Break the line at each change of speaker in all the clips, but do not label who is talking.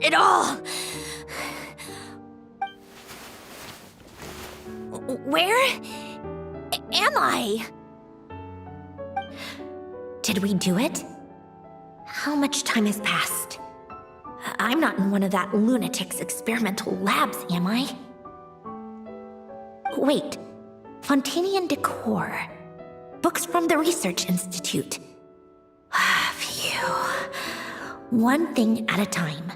it all. Where am I? Did we do it? How much time has passed? I'm not in one of that lunatic's experimental labs, am I? Wait, Fontanian decor. Books from the Research Institute. Phew. One thing at a time.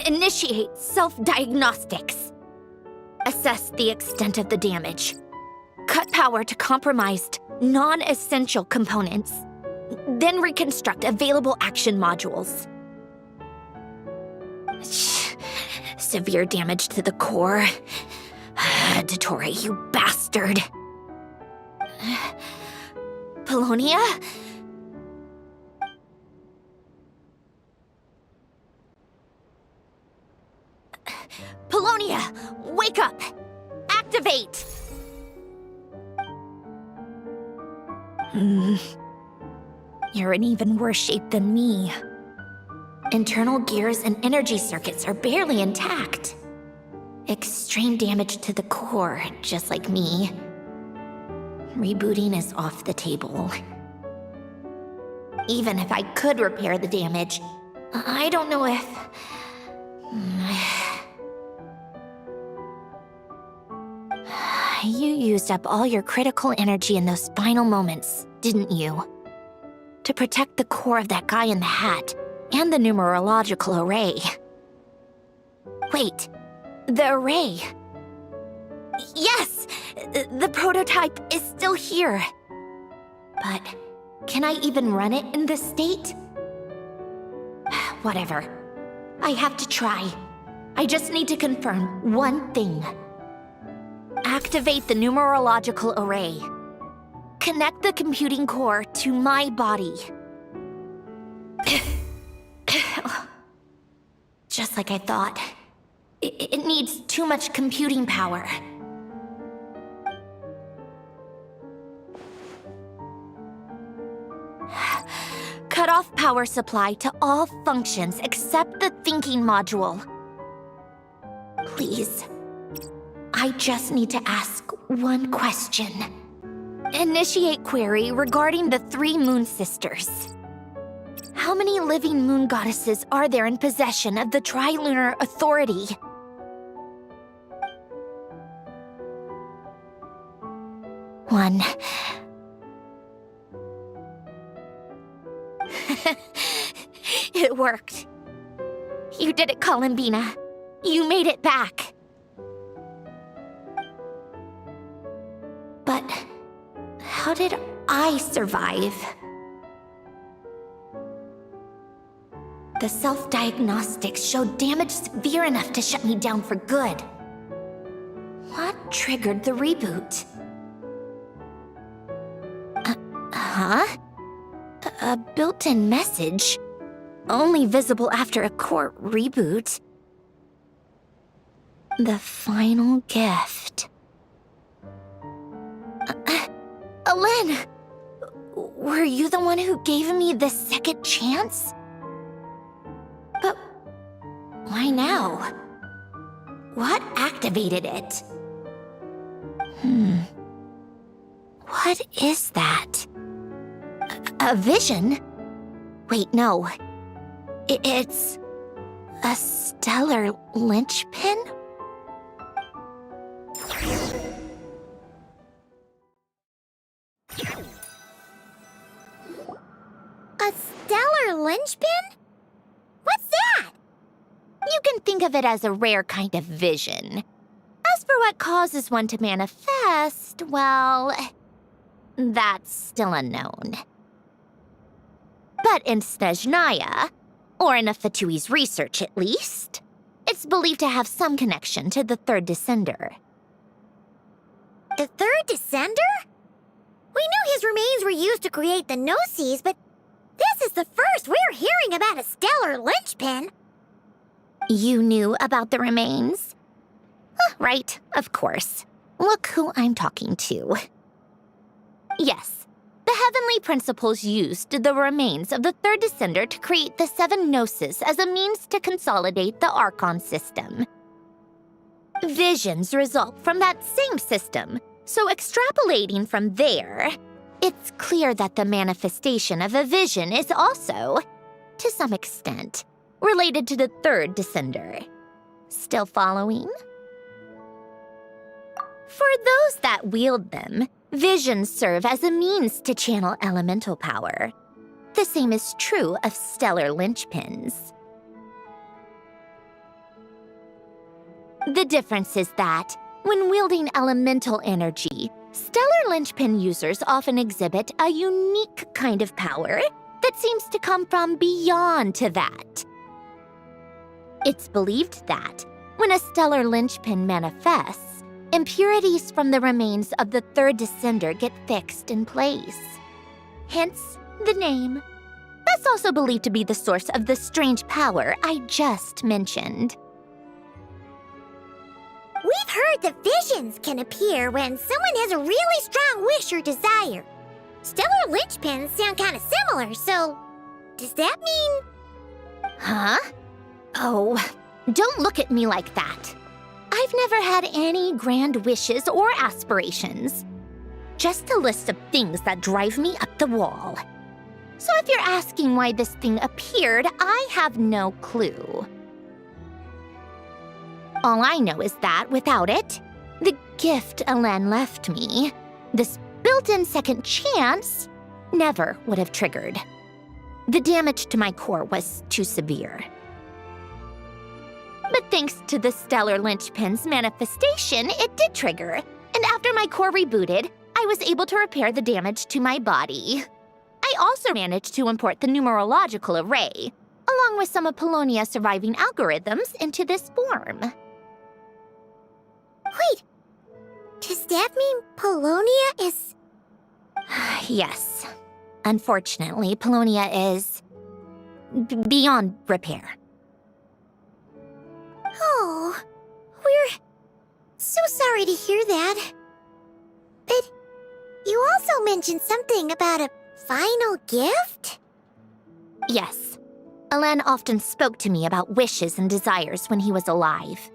Initiate self-diagnostics. Assess the extent of the damage. Cut power to compromised, non-essential components. Then reconstruct available action modules. Severe damage to the core. Dottore, you bastard. Polonia? Polonia, wake up! Activate! You're in even worse shape than me. Internal gears and energy circuits are barely intact. Extreme damage to the core, just like me. Rebooting is off the table. Even if I could repair the damage, I don't know if... You used up all your critical energy in those final moments, didn't you? To protect the core of that guy in the hat, and the numerological array. Wait, the array. Yes! The prototype is still here. But can I even run it in this state? Whatever. I have to try. I just need to confirm one thing. Activate the numerological array. Connect the computing core to my body. Just like I thought. It needs too much computing power. Cut off power supply to all functions except the thinking module. Please. I just need to ask one question. Initiate query regarding the 3 moon sisters. How many living moon goddesses are there in possession of the Trilunar Authority? One. It worked. You did it, Columbina. You made it back. But how did I survive? The self-diagnostics showed damage severe enough to shut me down for good. What triggered the reboot? Huh? A built-in message? Only visible after a core reboot. The final gift. Alen! Were you the one who gave me the second chance? But why now? What activated it? What is that? A vision? Wait, no. It's a stellar linchpin?
A stellar linchpin? What's that?
You can think of it as a rare kind of vision. As for what causes one to manifest, well, that's still unknown. But in Snezhnaya, or in Afatui's research at least, it's believed to have some connection to the third descender.
The third descender? We knew his remains were used to create the Gnosis, but this is the first we're hearing about a stellar linchpin.
You knew about the remains? Right, of course. Look who I'm talking to. Yes, The heavenly principles used the remains of the third descender to create the 7 gnosis as a means to consolidate the Archon system. Visions result from that same system, so extrapolating from there, it's clear that the manifestation of a vision is also, to some extent, related to the third descender. Still following? For those that wield them, visions serve as a means to channel elemental power. The same is true of stellar linchpins. The difference is that, when wielding elemental energy, stellar linchpin users often exhibit a unique kind of power that seems to come from beyond to that. It's believed that, when a stellar linchpin manifests, impurities from the remains of the third descender get fixed in place. Hence, the name. That's also believed to be the source of the strange power I just mentioned.
We've heard that visions can appear when someone has a really strong wish or desire. Stellar linchpins sound kind of similar, so does that mean...
Huh? Oh, don't look at me like that. I've never had any grand wishes or aspirations. Just a list of things that drive me up the wall. So if you're asking why this thing appeared, I have no clue. All I know is that without it, the gift Alen left me, this built-in second chance, never would have triggered. The damage to my core was too severe. But thanks to the stellar linchpin's manifestation, it did trigger, and after my core rebooted, I was able to repair the damage to my body. I also managed to import the numerological array, along with some of Polonia's surviving algorithms, into this form.
Wait, does that mean Polonia is...
Yes. Unfortunately, Polonia is... beyond repair.
Oh, we're so sorry to hear that. But you also mentioned something about a final gift?
Yes. Alen often spoke to me about wishes and desires when he was alive.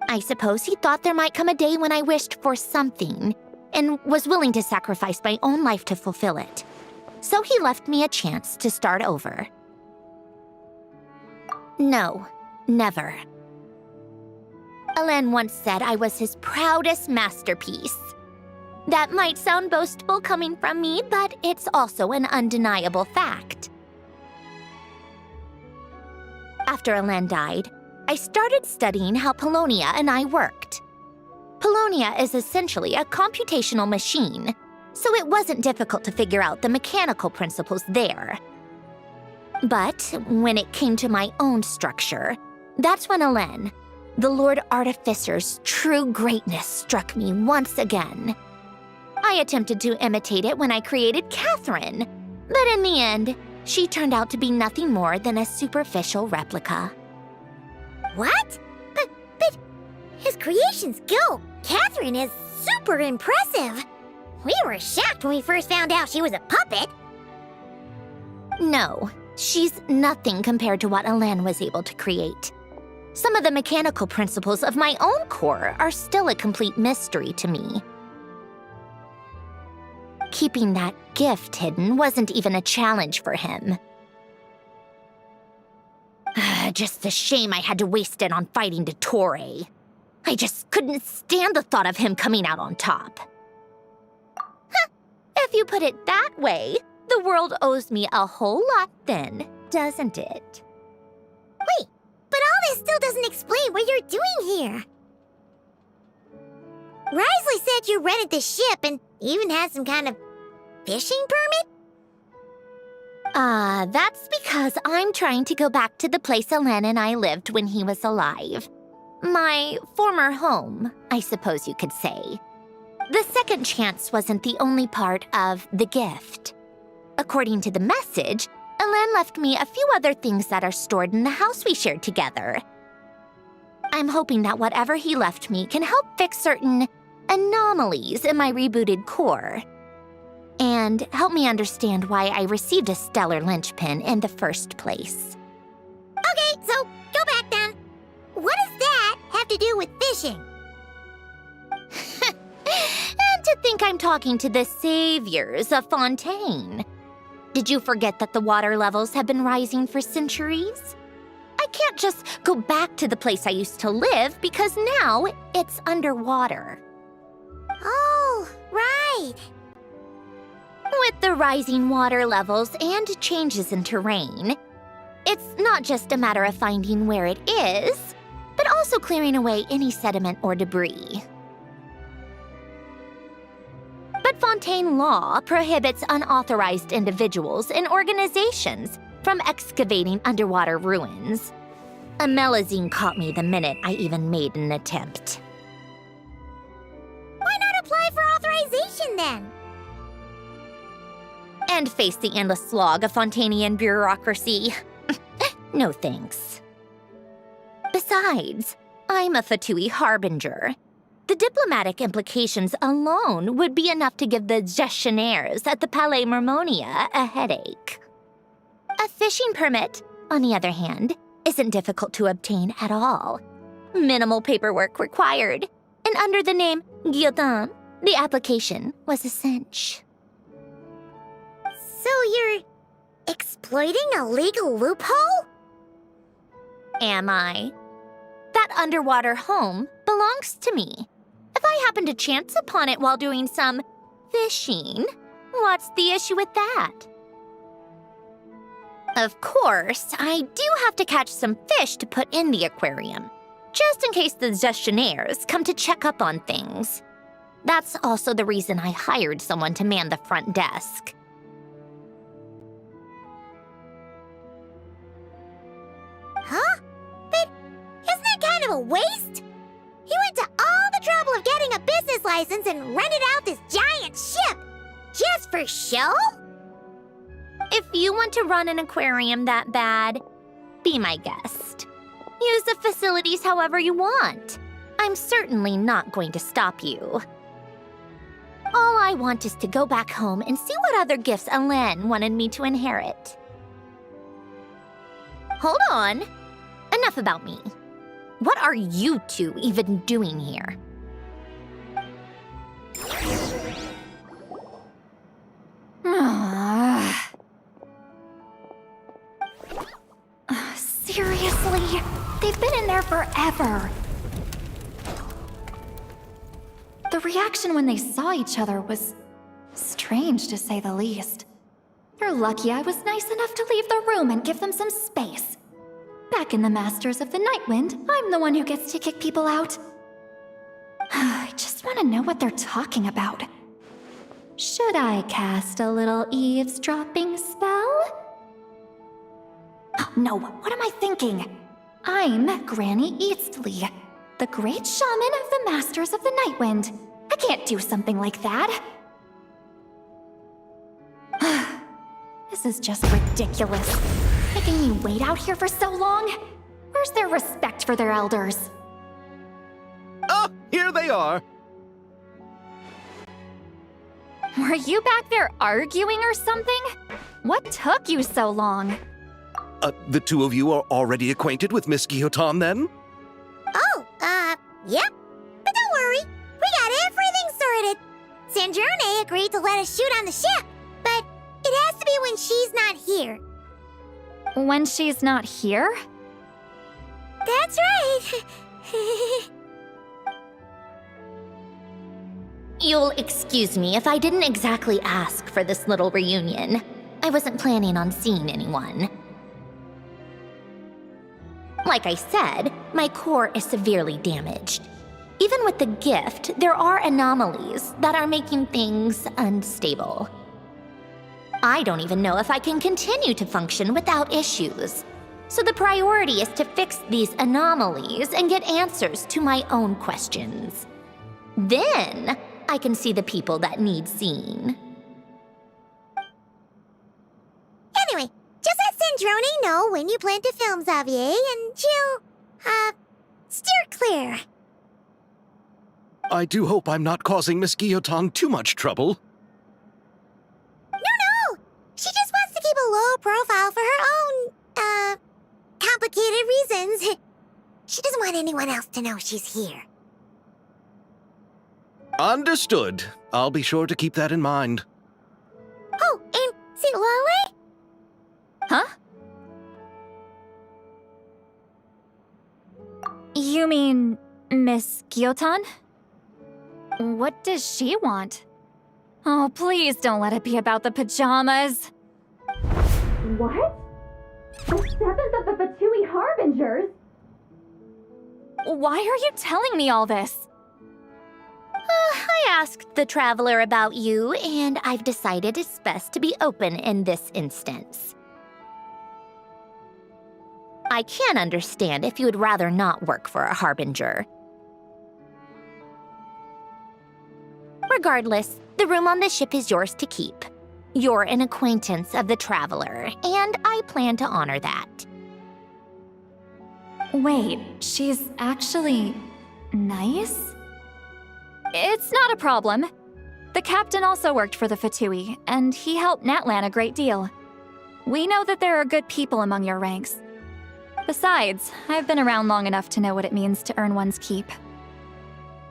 I suppose he thought there might come a day when I wished for something, and was willing to sacrifice my own life to fulfill it. So he left me a chance to start over. No, never. Alen once said I was his proudest masterpiece. That might sound boastful coming from me, but it's also an undeniable fact. After Alen died, I started studying how Polonia and I worked. Polonia is essentially a computational machine, so it wasn't difficult to figure out the mechanical principles there. But when it came to my own structure, that's when Alen, the Lord Artificer's true greatness, struck me once again. I attempted to imitate it when I created Catherine, but in the end, she turned out to be nothing more than a superficial replica.
What? But his creation skill, Catherine, is super impressive. We were shocked when we first found out she was a puppet.
No, she's nothing compared to what Alen was able to create. Some of the mechanical principles of my own core are still a complete mystery to me. Keeping that gift hidden wasn't even a challenge for him. Just a shame I had to waste it on fighting Dottore. I just couldn't stand the thought of him coming out on top. Huh, if you put it that way, the world owes me a whole lot then, doesn't it?
Wait, but all this still doesn't explain what you're doing here. Risley said you rented the ship and even had some kind of fishing permit?
That's because I'm trying to go back to the place Alen and I lived when he was alive. My former home, I suppose you could say. The second chance wasn't the only part of the gift. According to the message, Alen left me a few other things that are stored in the house we shared together. I'm hoping that whatever he left me can help fix certain anomalies in my rebooted core. and help me understand why I received a stellar linchpin in the first place.
Okay, so go back then. What does that have to do with fishing?
And to think I'm talking to the saviors of Fontaine. Did you forget that the water levels have been rising for centuries? I can't just go back to the place I used to live because now it's underwater.
Oh, right.
With the rising water levels and changes in terrain, it's not just a matter of finding where it is, but also clearing away any sediment or debris. But Fontaine law prohibits unauthorized individuals and organizations from excavating underwater ruins. A Melazine caught me the minute I even made an attempt.
Why not apply for authorization then?
And face the endless slog of Fontainian bureaucracy. No thanks. Besides, I'm a Fatui harbinger. The diplomatic implications alone would be enough to give the gestionnaires at the Palais Mermonia a headache. A fishing permit, on the other hand, isn't difficult to obtain at all. Minimal paperwork required, and under the name Guillotin, the application was a cinch.
So you're exploiting a legal loophole?
Am I? That underwater home belongs to me. If I happen to chance upon it while doing some fishing, what's the issue with that? Of course, I do have to catch some fish to put in the aquarium, just in case the gestionnaires come to check up on things. That's also the reason I hired someone to man the front desk.
Huh? But isn't that kind of a waste? You went to all the trouble of getting a business license and rented out this giant ship, just for show?
If you want to run an aquarium that bad, be my guest. Use the facilities however you want. I'm certainly not going to stop you. All I want is to go back home and see what other gifts Alain wanted me to inherit. Hold on. Enough about me. What are you two even doing here?
Seriously? They've been in there forever. The reaction when they saw each other was strange, to say the least. You're lucky I was nice enough to leave the room and give them some space. Back in the Masters of the Nightwind, I'm the one who gets to kick people out. I just want to know what they're talking about. Should I cast a little eavesdropping spell? Oh, no, what am I thinking? I'm Granny Eastley, the great shaman of the Masters of the Nightwind. I can't do something like that. This is just ridiculous. Making me wait out here for so long? Where's their respect for their elders?
Oh, here they are.
Were you back there arguing or something? What took you so long?
The two of you are already acquainted with Miss Guillotin, then?
Oh, yep. But don't worry, we got everything sorted. Sandrone agreed to let us shoot on the ship, but it has to be when she's not here.
When she's not here?
That's right.
You'll excuse me if I didn't exactly ask for this little reunion. I wasn't planning on seeing anyone. Like I said, my core is severely damaged. Even with the gift, there are anomalies that are making things unstable. I don't even know if I can continue to function without issues. So the priority is to fix these anomalies and get answers to my own questions. Then, I can see the people that need seeing.
Anyway, just let Sandrone know when you plan to film Xavier, and she'll, steer clear.
I do hope I'm not causing Miss Guillotin too much trouble.
profile for her own, complicated reasons. She doesn't want anyone else to know she's here.
Understood. I'll be sure to keep that in mind.
Oh, and see Lolly?
Huh? You mean Miss Gyotan? What does she want? Oh, please don't let it be about the pajamas. What? The 7th of the Fatui Harbingers? Why are you telling me all this?
I asked the traveler about you, and I've decided it's best to be open in this instance. I can understand if you would rather not work for a harbinger. Regardless, the room on the ship is yours to keep. You're an acquaintance of the traveler, and I plan to honor that.
Wait, she's actually nice? It's not a problem. The captain also worked for the Fatui, and he helped Natlan a great deal. We know that there are good people among your ranks. Besides, I've been around long enough to know what it means to earn one's keep.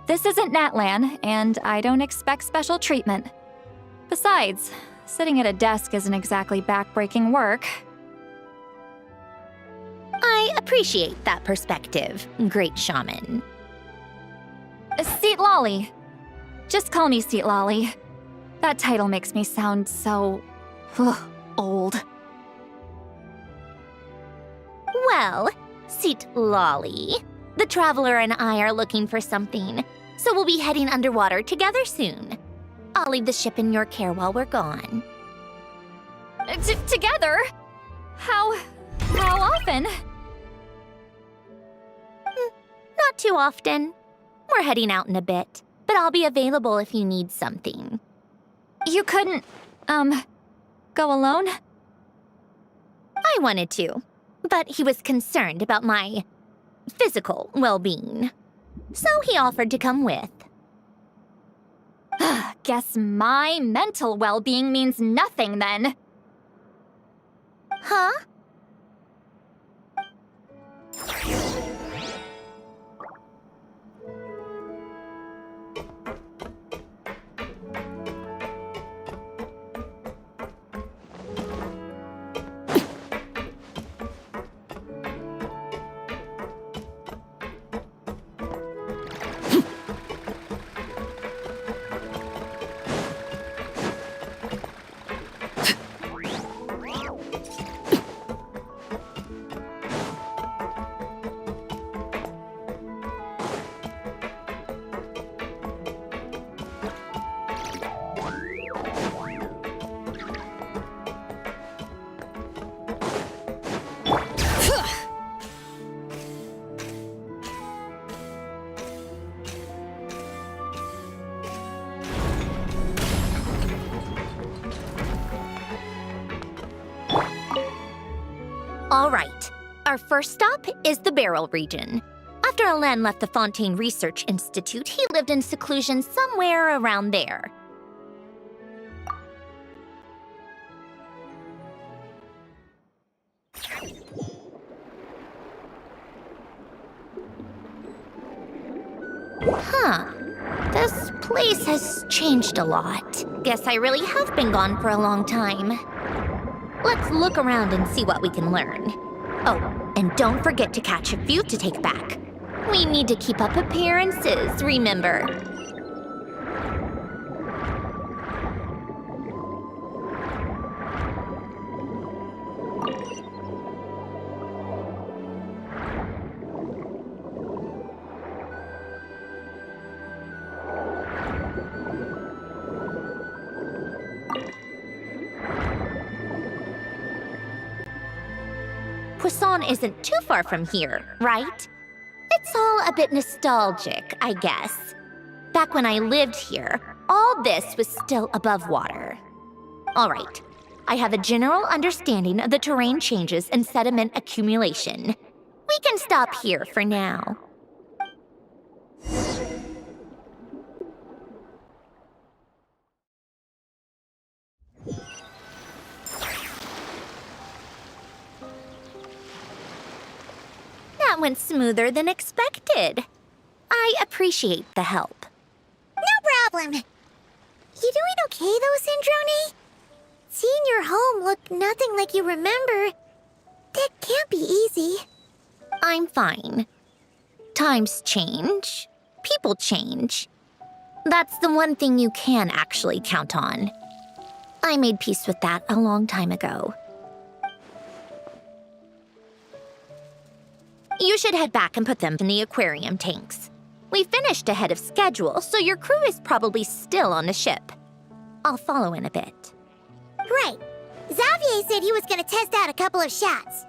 This isn't Natlan, and I don't expect special treatment. Besides, sitting at a desk isn't exactly back-breaking work.
I appreciate that perspective, great shaman.
Seat Lolly. Just call me Seat Lolly. That title makes me sound so... old.
Well, Seat Lolly, the traveler and I are looking for something, so we'll be heading underwater together soon. I'll leave the ship in your care while we're gone.
Together? How often?
Not too often. We're heading out in a bit, but I'll be available if you need something.
You couldn't, go alone?
I wanted to, but he was concerned about my physical well-being, so he offered to come with.
Guess my mental well-being means nothing then.
Huh? All right, our first stop is the Barrel region. After Alain left the Fontaine Research Institute, he lived in seclusion somewhere around there. Huh. This place has changed a lot. Guess I really have been gone for a long time. Let's look around and see what we can learn. Oh, and don't forget to catch a few to take back. We need to keep up appearances, remember? Poisson isn't too far from here, right? It's all a bit nostalgic, I guess. Back when I lived here, all this was still above water. All right, I have a general understanding of the terrain changes and sediment accumulation. We can stop here for now. went smoother than expected. I appreciate the help.
No problem. You doing okay though, Sandrone? Seeing your home look nothing like you remember, that can't be easy.
I'm fine. Times change. People change. That's the one thing you can actually count on. I made peace with that a long time ago. You should head back and put them in the aquarium tanks. We finished ahead of schedule, so your crew is probably still on the ship. I'll follow in a bit.
Right. Xavier said he was gonna test out a couple of shots.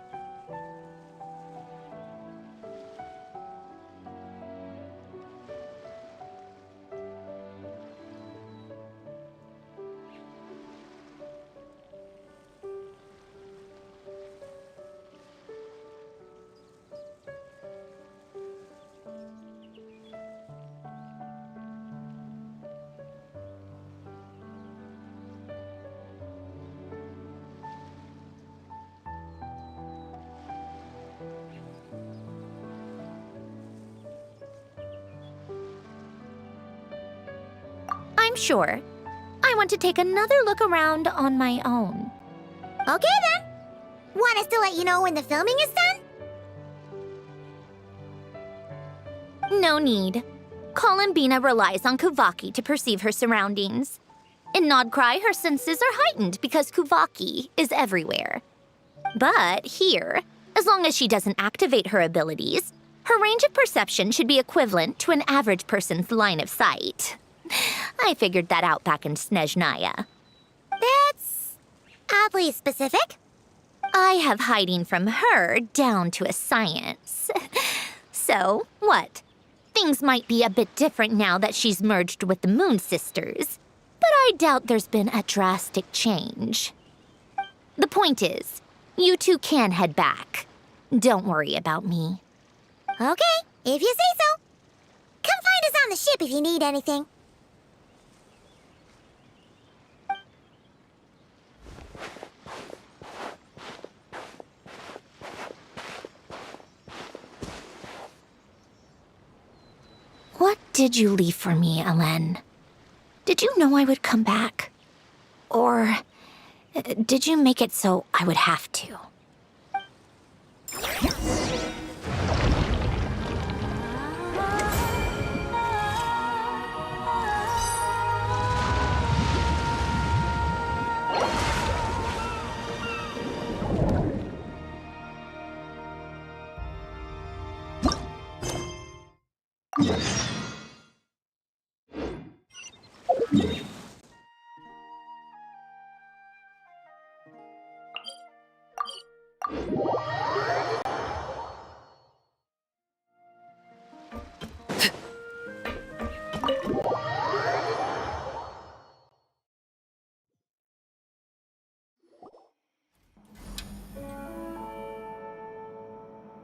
I'm sure. I want to take another look around on my own.
Okay then. Want us to let you know when the filming is done?
No need. Columbina relies on Kuvaki to perceive her surroundings. In Nodcry, her senses are heightened because Kuvaki is everywhere. But here, as long as she doesn't activate her abilities, her range of perception should be equivalent to an average person's line of sight. I figured that out back in Snezhnaya.
That's oddly specific.
I have hiding from her down to a science. So, what? Things might be a bit different now that she's merged with the Moon Sisters, but I doubt there's been a drastic change. The point is, you two can head back. Don't worry about me.
Okay, if you say so. Come find us on the ship if you need anything.
What did you leave for me, Ellen? Did you know I would come back? Or did you make it so I would have to?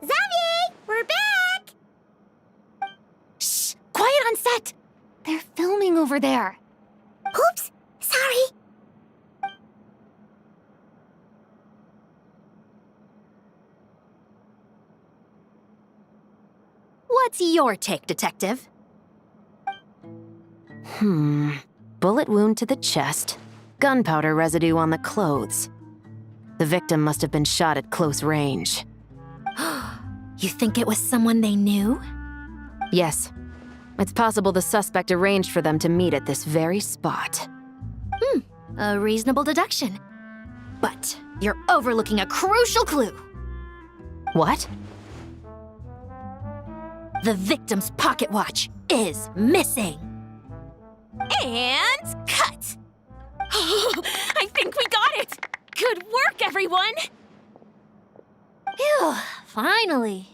Xavier, we're back!
Shh! Quiet on set! They're filming over there.
Oops, sorry.
What's your take, Detective? Bullet wound to the chest. Gunpowder residue on the clothes. The victim must have been shot at close range.
You think it was someone they knew?
Yes. It's possible the suspect arranged for them to meet at this very spot.
A reasonable deduction. But you're overlooking a crucial clue.
What?
The victim's pocket watch is missing. And cut! I think we got it! Good work, everyone! Phew, finally.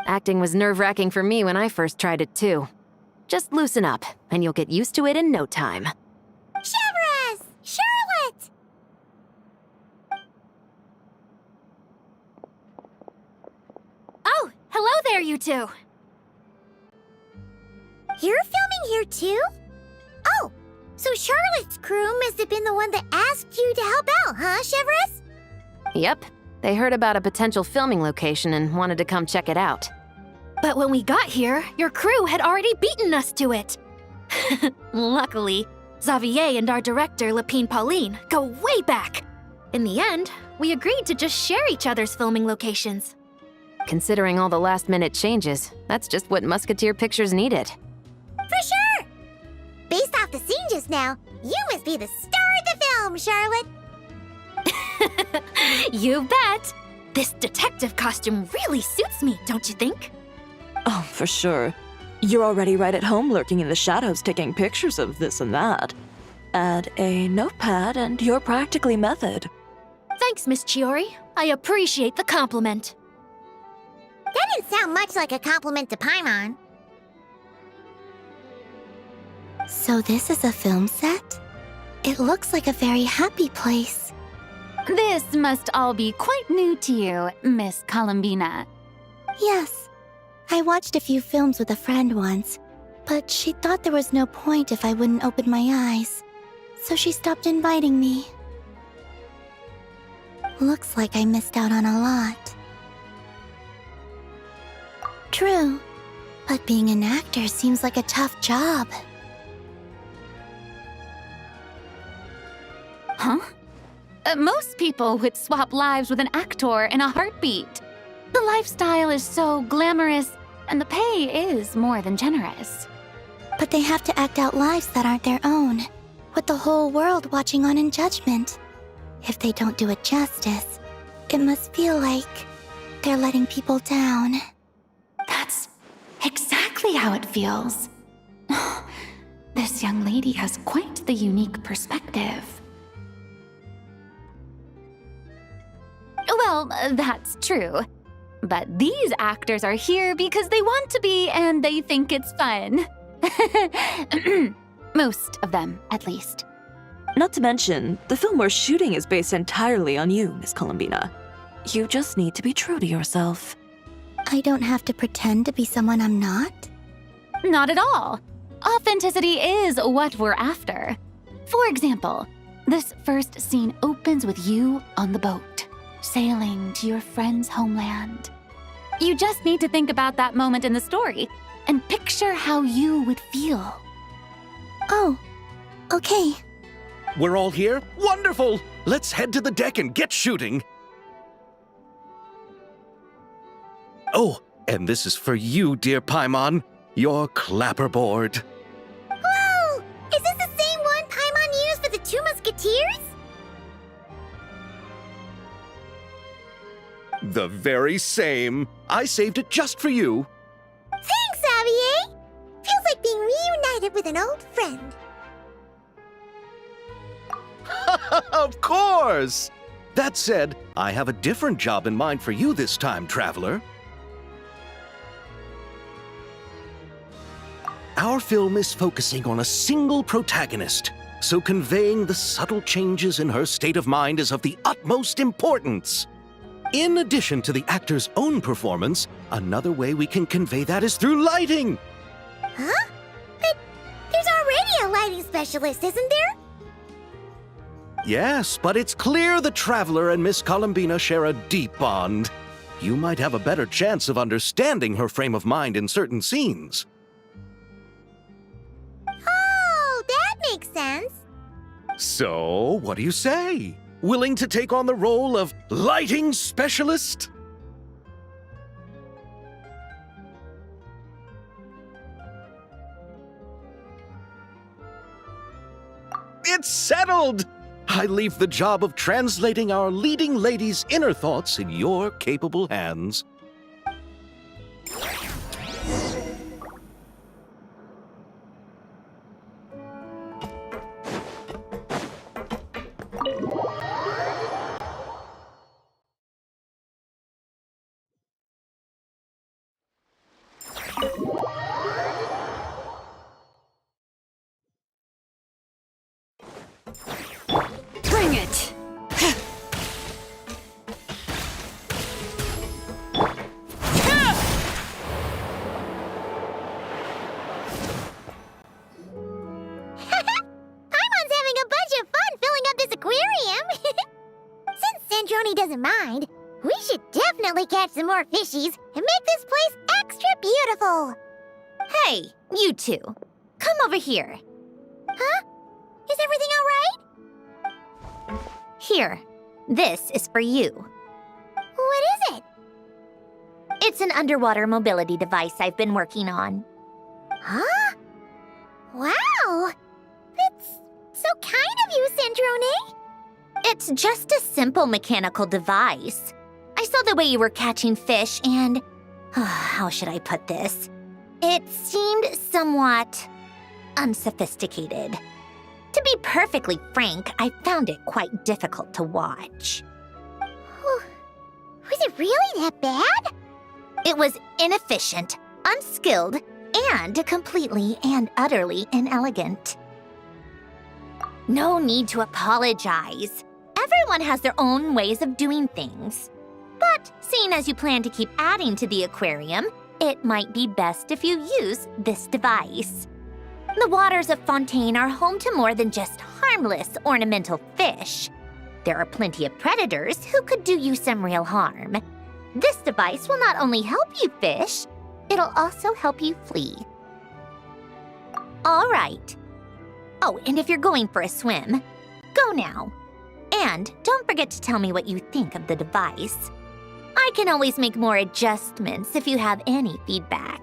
Acting was nerve-wracking for me when I first tried it too. Just loosen up, and you'll get used to it in no time.
Chevres! Charlotte!
Oh, hello there, you two.
You're filming here too? Oh, so Charlotte's crew must have been the one that asked you to help out, huh, Chevres?
Yep, They heard about a potential filming location and wanted to come check it out.
But when we got here, your crew had already beaten us to it. Luckily, Xavier and our director, Lapine Pauline, go way back. In the end, we agreed to just share each other's filming locations.
Considering all the last-minute changes, that's just what Musketeer Pictures needed.
For sure! Based off the scene just now, you must be the star of the film, Charlotte!
You bet! This detective costume really suits me, don't you think?
Oh, for sure. You're already right at home lurking in the shadows taking pictures of this and that. Add a notepad and you're practically method.
Thanks, Miss Chiori. I appreciate the compliment.
That didn't sound much like a compliment to Paimon. So this is a film set? It looks like a very happy place.
This must all be quite new to you, Miss Columbina.
Yes. I watched a few films with a friend once, but she thought there was no point if I wouldn't open my eyes. So she stopped inviting me. Looks like I missed out on a lot. True, but being an actor seems like a tough job.
Huh? Most people would swap lives with an actor in a heartbeat. The lifestyle is so glamorous, and the pay is more than generous.
But they have to act out lives that aren't their own, with the whole world watching on in judgment. If they don't do it justice, it must feel like they're letting people down.
That's exactly how it feels. This young lady has quite the unique perspective. Well, that's true. But these actors are here because they want to be and they think it's fun. Most of them, at least.
Not to mention, the film we're shooting is based entirely on you, Miss Columbina. You just need to be true to yourself.
I don't have to pretend to be someone I'm not?
Not at all. Authenticity is what we're after. For example, this first scene opens with you on the boat, sailing to your friend's homeland. You just need to think about that moment in the story and picture how you would feel.
Oh, okay.
We're all here? Wonderful! Let's head to the deck and get shooting. Oh, and this is for you, dear Paimon, your clapperboard.
Whoa! Is this the same one Paimon used for the Two Musketeers?
The very same. I saved it just for you.
Thanks, Xavier! Feels like being reunited with an old friend.
Of course! That said, I have a different job in mind for you this time, traveler. Our film is focusing on a single protagonist, so conveying the subtle changes in her state of mind is of the utmost importance. In addition to the actor's own performance, another way we can convey that is through lighting.
Huh? But there's already a lighting specialist, isn't there?
Yes, but it's clear the Traveler and Miss Columbina share a deep bond. You might have a better chance of understanding her frame of mind in certain scenes.
Oh, that makes sense.
So, what do you say? Willing to take on the role of lighting specialist? It's settled! I leave the job of translating our leading lady's inner thoughts in your capable hands.
Bring it!
We should definitely catch some more fishies and make this place extra beautiful.
Hey, you two. Come over here.
Huh? Is everything all right?
Here. This is for you.
What is it?
It's an underwater mobility device I've been working on.
Huh? Wow! That's so kind of you, Sandrone.
It's just a simple mechanical device. I saw the way you were catching fish and... how should I put this? It seemed somewhat unsophisticated. To be perfectly frank, I found it quite difficult to watch.
Was it really that bad?
It was inefficient, unskilled, and completely and utterly inelegant. No need to apologize. Everyone has their own ways of doing things. But seeing as you plan to keep adding to the aquarium, it might be best if you use this device. The waters of Fontaine are home to more than just harmless ornamental fish. There are plenty of predators who could do you some real harm. This device will not only help you fish, it'll also help you flee. All right. Oh, and if you're going for a swim, go now. And don't forget to tell me what you think of the device. I can always make more adjustments if you have any feedback.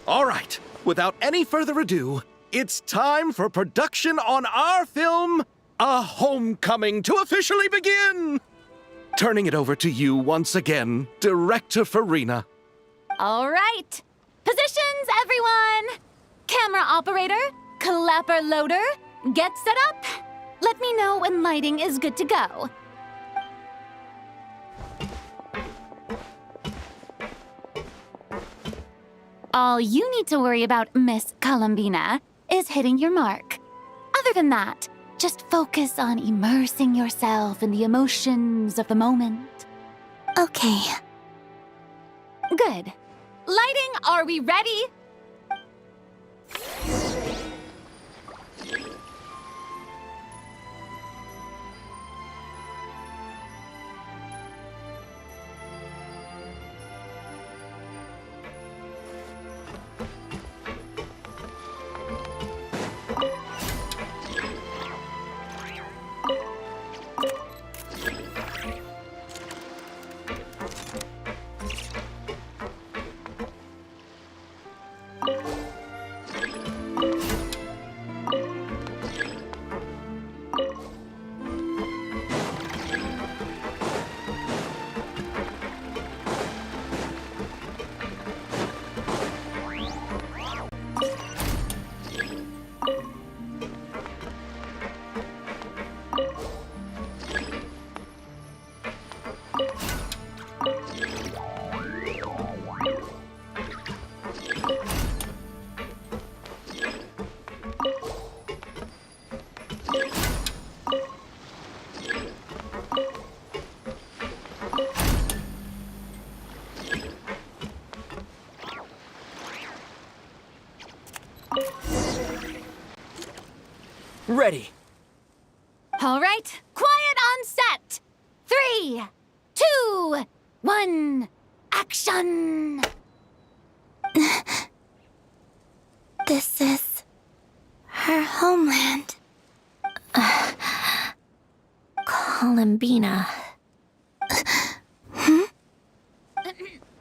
All right, without any further ado, it's time for production on our film, A Homecoming, to officially begin! Turning it over to you once again, Director Farina.
All right. Positions, everyone! Camera operator, clapper loader, get set up. Let me know when lighting is good to go. All you need to worry about, Miss Columbina, is hitting your mark. Other than that, Just focus on immersing yourself in the emotions of the moment.
Okay.
Good. Lighting, are we ready?
Ready.
All right, quiet on set. 3, 2, 1, action!
This is her homeland.
Columbina.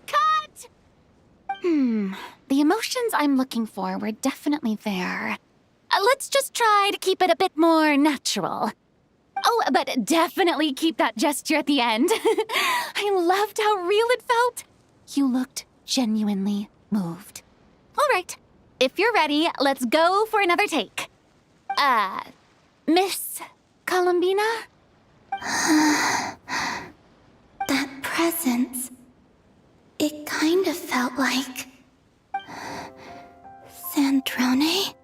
Cut! The emotions I'm looking for were definitely there. Let's just try to keep it a bit more natural. Oh, but definitely keep that gesture at the end. I loved how real it felt. You looked genuinely moved. All right, if you're ready, let's go for another take. Miss Columbina?
That presence. It kind of felt like... Sandrone?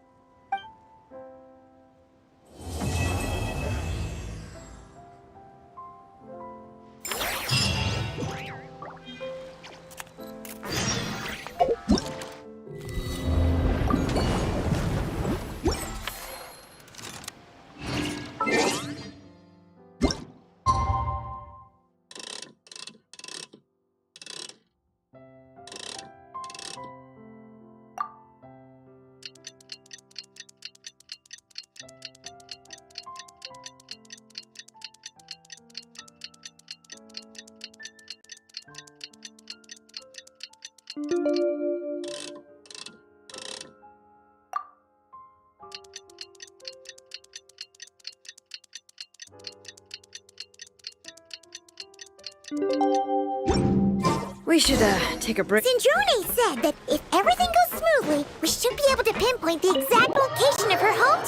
We should, take a break.
Sandrone said that if everything goes smoothly, we should be able to pinpoint the exact location of her home.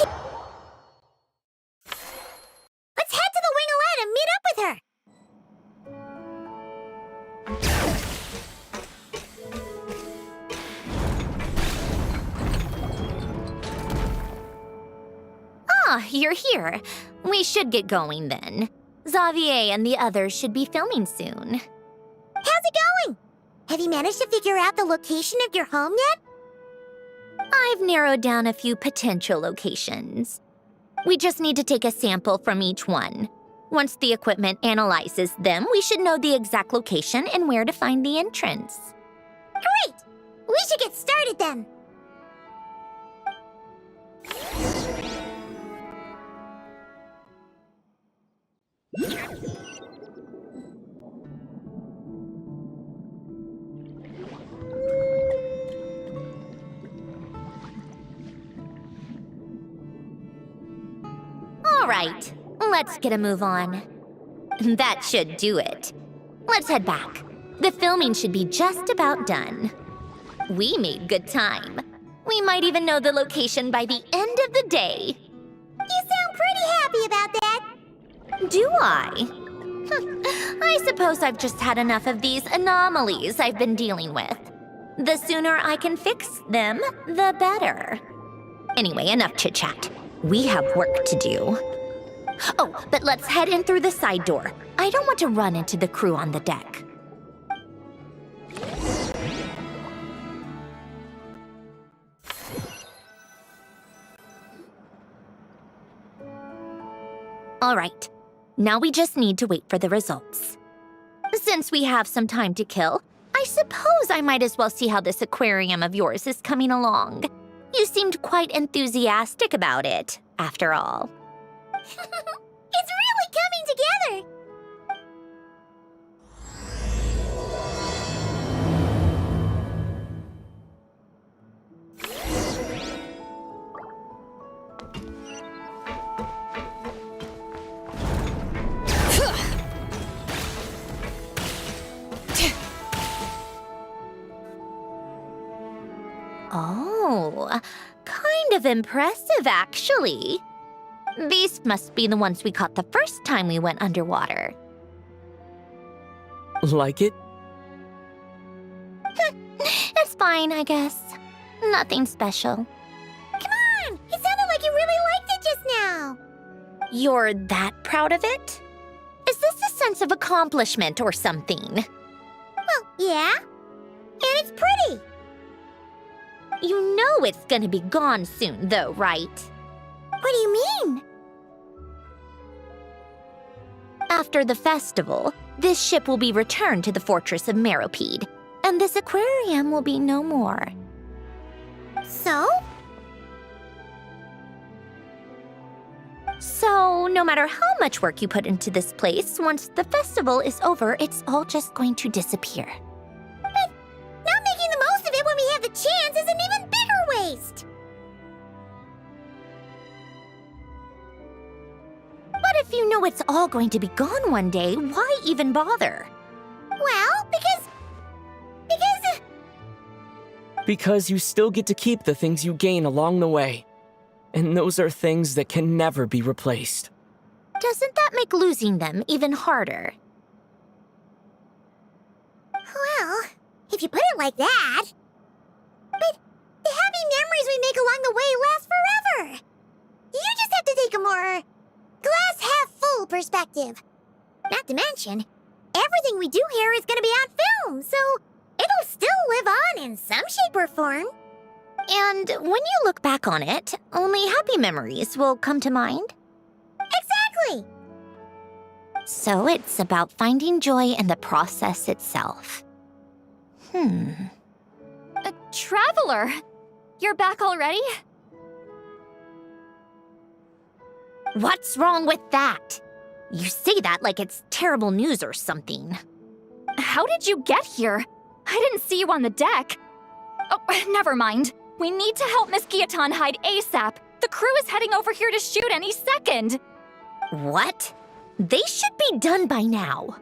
Let's head to the Wing-O-Lette and meet up with her.
Ah, you're here. We should get going then. Xavier and the others should be filming soon.
How's it going? Have you managed to figure out the location of your home yet?
I've narrowed down a few potential locations. We just need to take a sample from each one. Once the equipment analyzes them, we should know the exact location and where to find the entrance.
Great! We should get started then.
All right, let's get a move on. That should do it. Let's head back. The filming should be just about done. We made good time. We might even know the location by the end of the day.
You sound pretty happy about that.
Do I? I suppose I've just had enough of these anomalies I've been dealing with. The sooner I can fix them, the better. Anyway, enough chit-chat. We have work to do. Oh, but let's head in through the side door. I don't want to run into the crew on the deck. All right, now we just need to wait for the results. Since we have some time to kill, I suppose I might as well see how this aquarium of yours is coming along. You seemed quite enthusiastic about it, after all.
It's really coming together!
Oh, kind of impressive, actually. These must be the ones we caught the first time we went underwater.
Like it?
It's fine, I guess. Nothing special.
Come on! It sounded like you really liked it just now!
You're that proud of it? Is this a sense of accomplishment or something?
Well, yeah. And it's pretty!
You know it's gonna be gone soon, though, right?
What do you mean?
After the festival, this ship will be returned to the fortress of Meropide, and this aquarium will be no more.
So?
So, no matter how much work you put into this place, once the festival is over, it's all just going to disappear.
But not making the most of it when we have the chance is an even bigger waste!
But if you know it's all going to be gone one day, why even bother?
Well, because...
Because you still get to keep the things you gain along the way. And those are things that can never be replaced.
Doesn't that make losing them even harder?
Well, if you put it like that... But the happy memories we make along the way last forever! You just have to take a more... glass-half-full perspective. Not to mention, everything we do here is gonna be on film, so it'll still live on in some shape or form.
And when you look back on it, only happy memories will come to mind?
Exactly!
So it's about finding joy in the process itself.
Traveler! You're back already?
What's wrong with that? You say that like it's terrible news or something.
How did you get here? I didn't see you on the deck. Oh, never mind. We need to help Miss Guillotin hide ASAP. The crew is heading over here to shoot any second.
What? They should be done by now.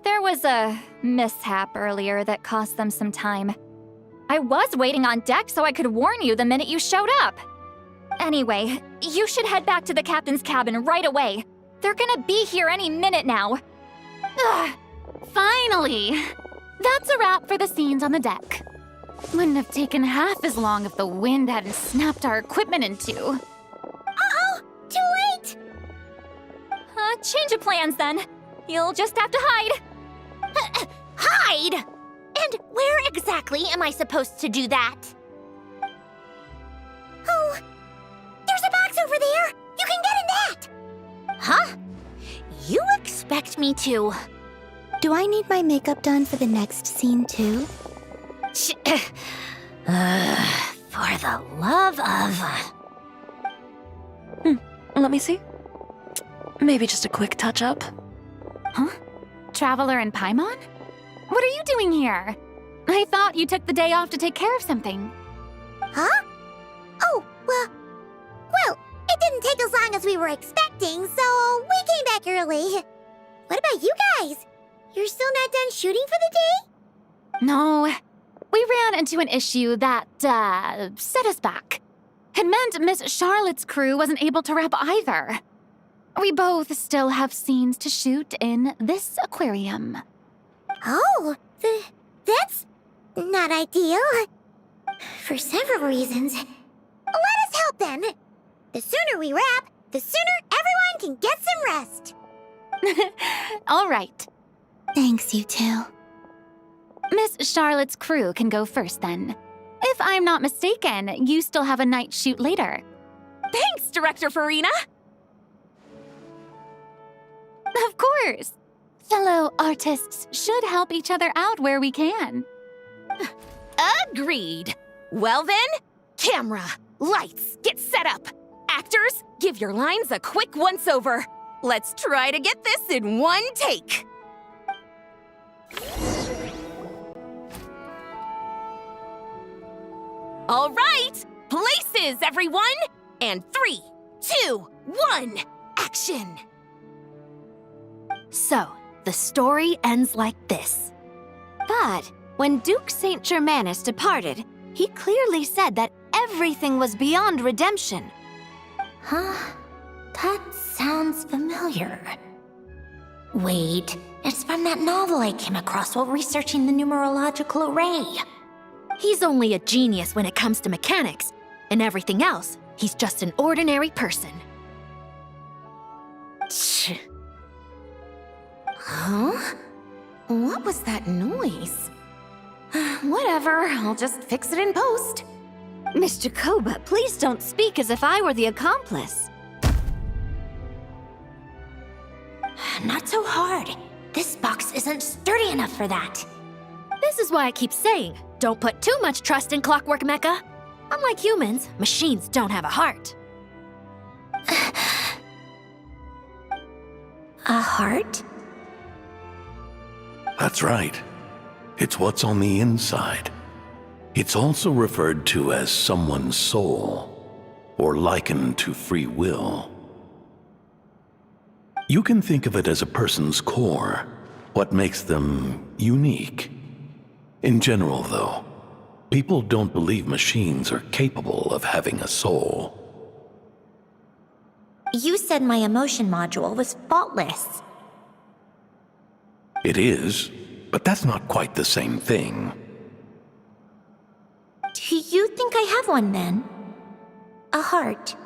There was a mishap earlier that cost them some time. I was waiting on deck so I could warn you the minute you showed up. Anyway, you should head back to the captain's cabin right away. They're gonna be here any minute now. Ugh, finally! That's a wrap for the scenes on the deck. Wouldn't have taken half as long if the wind hadn't snapped our equipment in two.
Uh-oh! Too late!
Change of plans then. You'll just have to hide.
Hide? And where exactly am I supposed to do that?
Oh, there's a box over there! You can get in that!
Huh? You expect me to...
Do I need my makeup done for the next scene too?
For the love of...
Let me see. Maybe just a quick touch-up.
Huh? Traveler and Paimon? What are you doing here? I thought you took the day off to take care of something.
Huh? Oh, well, it didn't take as long as we were expecting, so we came back early. What about you guys? You're still not done shooting for the day?
No, we ran into an issue that, set us back. It meant Miss Charlotte's crew wasn't able to wrap either. We both still have scenes to shoot in this aquarium.
Oh, that's not ideal. For several reasons. Let us help then. The sooner we wrap, the sooner everyone can get some rest.
All right.
Thanks, you two.
Miss Charlotte's crew can go first then. If I'm not mistaken, you still have a night shoot later.
Thanks, Director Farina!
Of course. Fellow artists should help each other out where we can.
Agreed. Well then, camera, lights, get set up. Actors, give your lines a quick once-over. Let's try to get this in one take. All right, places, everyone! And 3, 2, 1, action!
So, the story ends like this. But when Duke Saint Germanus departed, he clearly said that everything was beyond redemption.
Huh? That sounds familiar. Wait, it's from that novel I came across while researching the numerological array.
He's only a genius when it comes to mechanics, and everything else, he's just an ordinary person.
Huh? What was that noise? Whatever, I'll just fix it in post.
Miss Jacoba, please don't speak as if I were the accomplice.
Not so hard. This box isn't sturdy enough for that.
This is why I keep saying, don't put too much trust in Clockwork Mecha. Unlike humans, machines don't have a heart.
A heart?
That's right. It's what's on the inside. It's also referred to as someone's soul, or likened to free will. You can think of it as a person's core, what makes them unique. In general, though, people don't believe machines are capable of having a soul.
You said my emotion module was faultless.
It is, but that's not quite the same thing.
Do you think I have one then? A heart?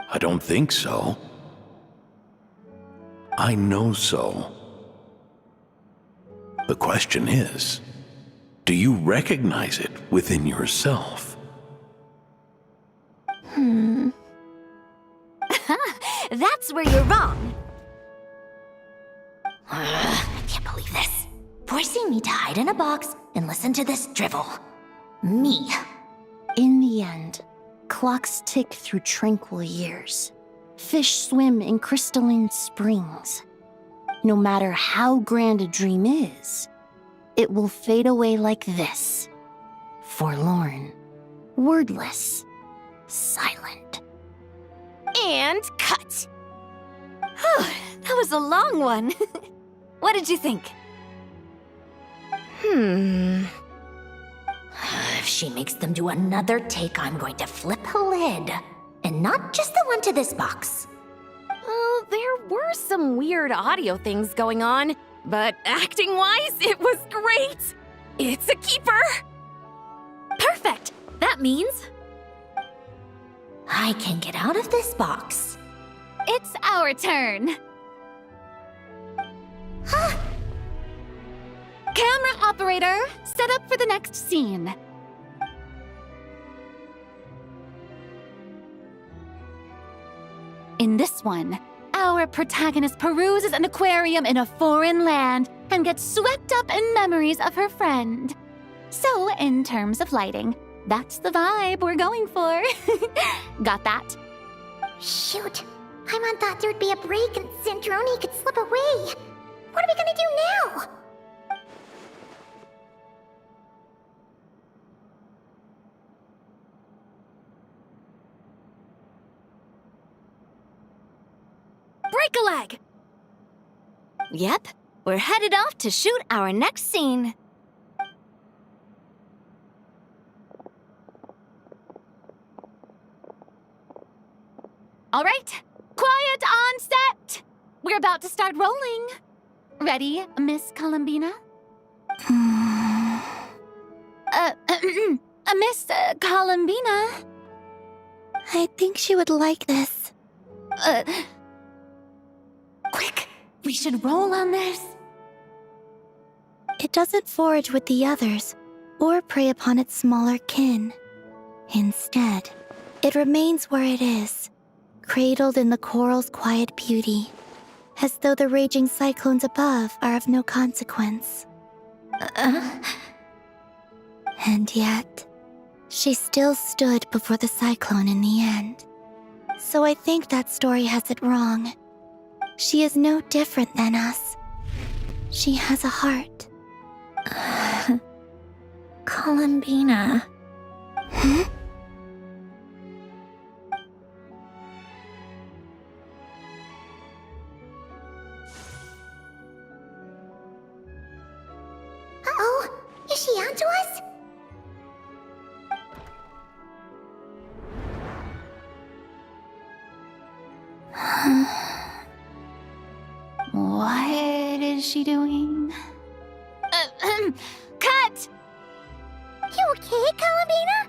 I don't think so. I know so. The question is, do you recognize it within yourself?
That's where you're wrong.
I can't believe this. Forcing me to hide in a box and listen to this drivel. Me.
In the end, clocks tick through tranquil years. Fish swim in crystalline springs. No matter how grand a dream is, it will fade away like this. Forlorn, wordless, silent.
And cut.
That was a long one. What did you think?
If she makes them do another take, I'm going to flip a lid. And not just the one to this box. Oh, there were some weird audio things going on, but acting-wise, it was great. It's a keeper.
Perfect. That means
I can get out of this box.
It's our turn. Camera operator, set up for the next scene. In this one, our protagonist peruses an aquarium in a foreign land and gets swept up in memories of her friend. So, in terms of lighting, that's the vibe we're going for. Got that?
Shoot, Paimon thought there'd be a break and Sandrone could slip away. What are we gonna do now?
break a leg. Yep, we're headed off to shoot our next scene.
All right, quiet on set. We're about to start rolling. Ready, Miss Columbina? Miss Columbina?
I think she would like this.
Quick, we should roll on this.
It doesn't forage with the others, or prey upon its smaller kin. Instead, it remains where it is, cradled in the coral's quiet beauty, as though the raging cyclones above are of no consequence. And yet, she still stood before the cyclone in the end. So I think that story has it wrong. She is no different than us. She has a heart.
Columbina.
Hmm? Uh-oh, is she onto us?
What is she doing?
Cut!
You okay, Columbina?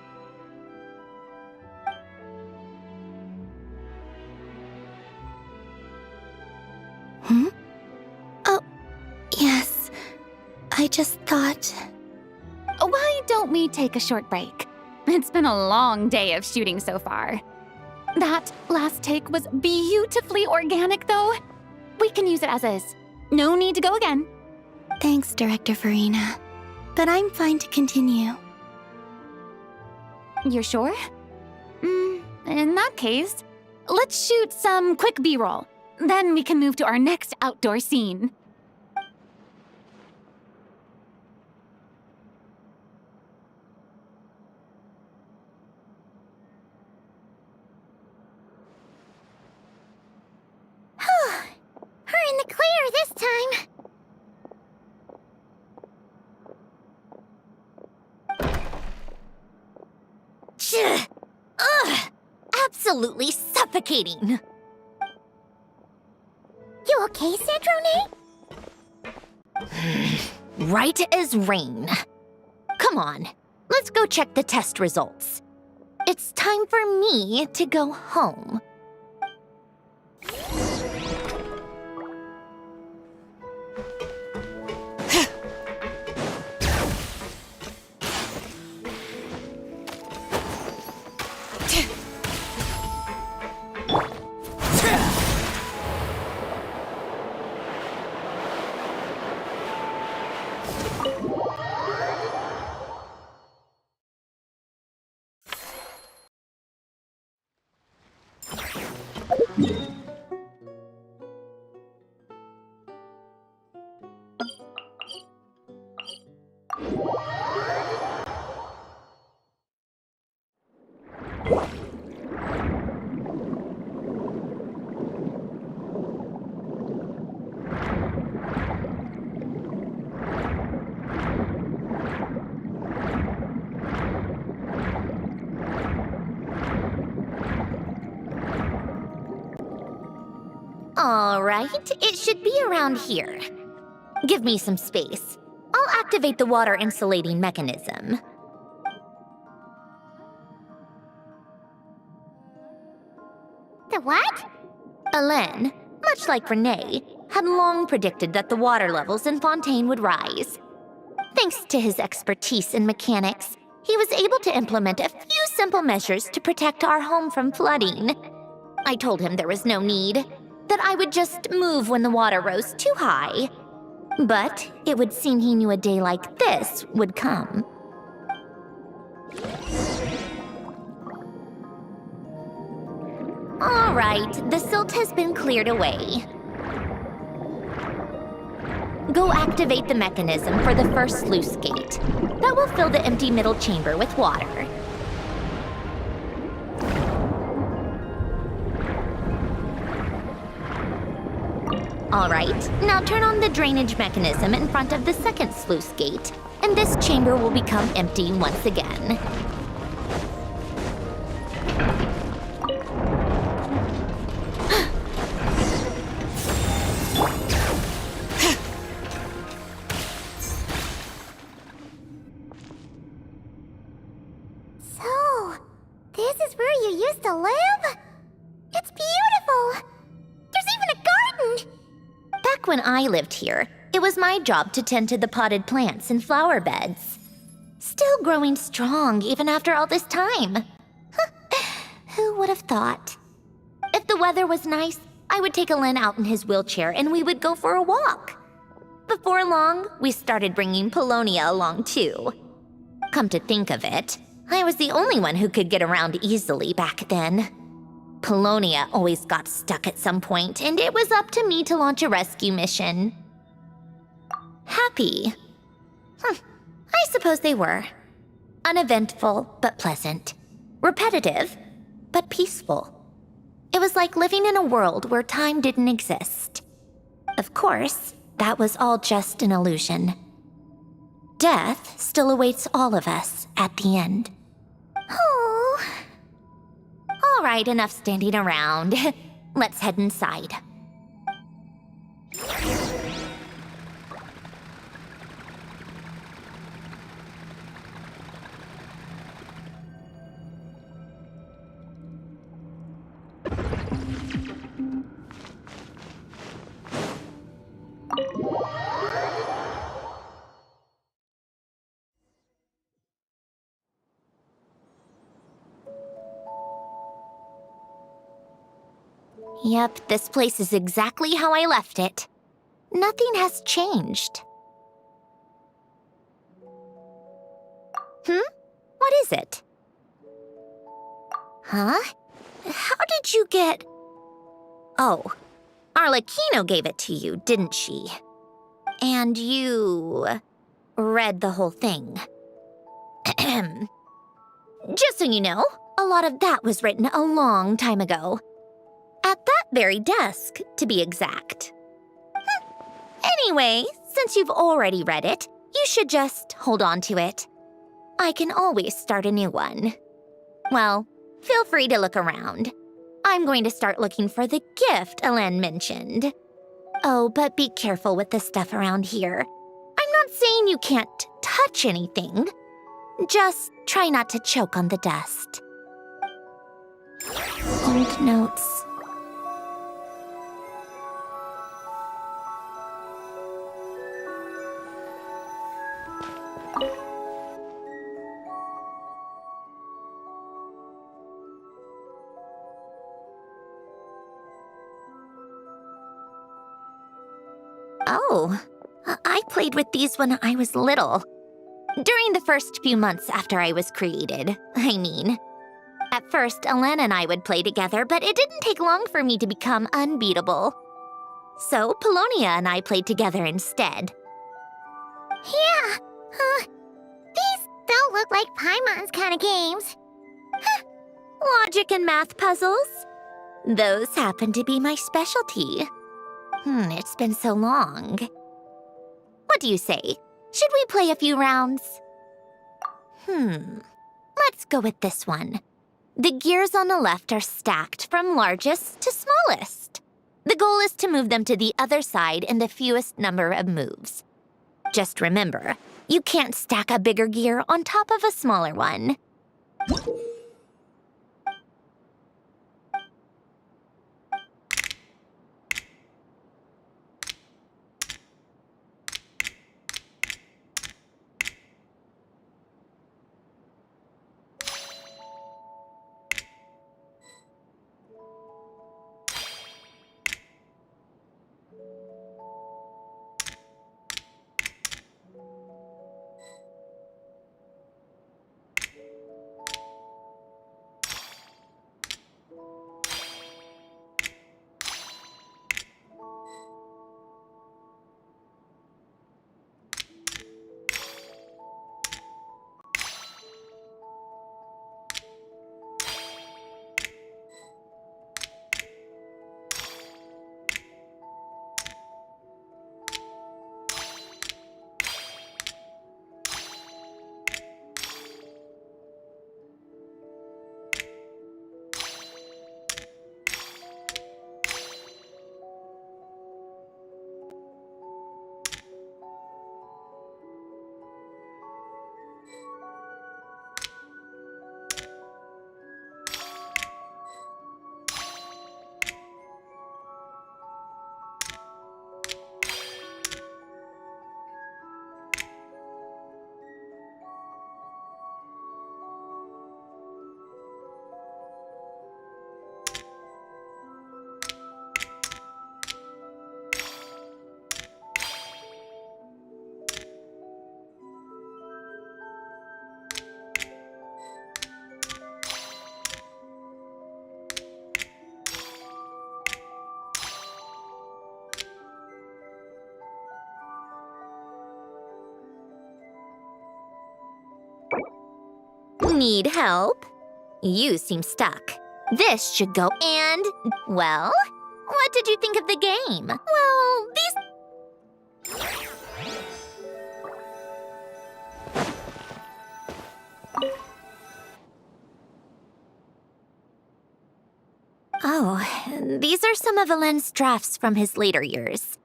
Hmm? Oh, yes. I just thought...
Why don't we take a short break? It's been a long day of shooting so far. That last take was beautifully organic, though. We can use it as is. No need to go again.
Thanks, Director Farina. But I'm fine to continue.
You're sure? In that case, let's shoot some quick B-roll. Then we can move to our next outdoor scene.
We're in the clear this time.
Ugh! Absolutely suffocating.
You okay, Sandrone?
Right as rain. Come on, let's go check the test results. It's time for me to go home. All right, it should be around here. Give me some space. I'll activate the water insulating mechanism.
The what?
Alain, much like Renee, had long predicted that the water levels in Fontaine would rise. Thanks to his expertise in mechanics, he was able to implement a few simple measures to protect our home from flooding. I told him there was no need, that I would just move when the water rose too high. But it would seem he knew a day like this would come. All right, the silt has been cleared away. Go activate the mechanism for the first sluice gate. That will fill the empty middle chamber with water. All right, now turn on the drainage mechanism in front of the second sluice gate, and this chamber will become empty once again.
So, this is where you used to live?
when I lived here, it was my job to tend to the potted plants and flower beds. Still growing strong even after all this time. Who would have thought? If the weather was nice, I would take Alen out in his wheelchair and we would go for a walk. Before long, we started bringing Polonia along too. Come to think of it, I was the only one who could get around easily back then. Polonia always got stuck at some point, and it was up to me to launch a rescue mission. Happy? I suppose they were. Uneventful, but pleasant. Repetitive, but peaceful. It was like living in a world where time didn't exist. Of course, that was all just an illusion. Death still awaits all of us at the end. Oh. All right, enough standing around. Let's head inside. Yep, this place is exactly how I left it. Nothing has changed. What is it? Huh? How did you get... Oh, Arlecchino gave it to you, didn't she? And you... read the whole thing. Just so you know, a lot of that was written a long time ago. At that very desk, to be exact. Anyway, since you've already read it, you should just hold on to it. I can always start a new one. Well, feel free to look around. I'm going to start looking for the gift Alen mentioned. Oh, but be careful with the stuff around here. I'm not saying you can't touch anything. Just try not to choke on the dust. Old notes. Oh, I played with these when I was little. During the first few months after I was created, I mean. At first, Alen and I would play together, but it didn't take long for me to become unbeatable. So, Polonia and I played together instead.
Yeah, these don't look like Paimon's kind of games.
Logic and math puzzles? Those happen to be my specialty. It's been so long. What do you say? Should we play a few rounds? Let's go with this one. The gears on the left are stacked from largest to smallest. The goal is to move them to the other side in the fewest number of moves. Just remember, you can't stack a bigger gear on top of a smaller one. Need help? You seem stuck. This should go and, well, what did you think of the game? Well, these... Oh, these are some of Alen's drafts from his later years.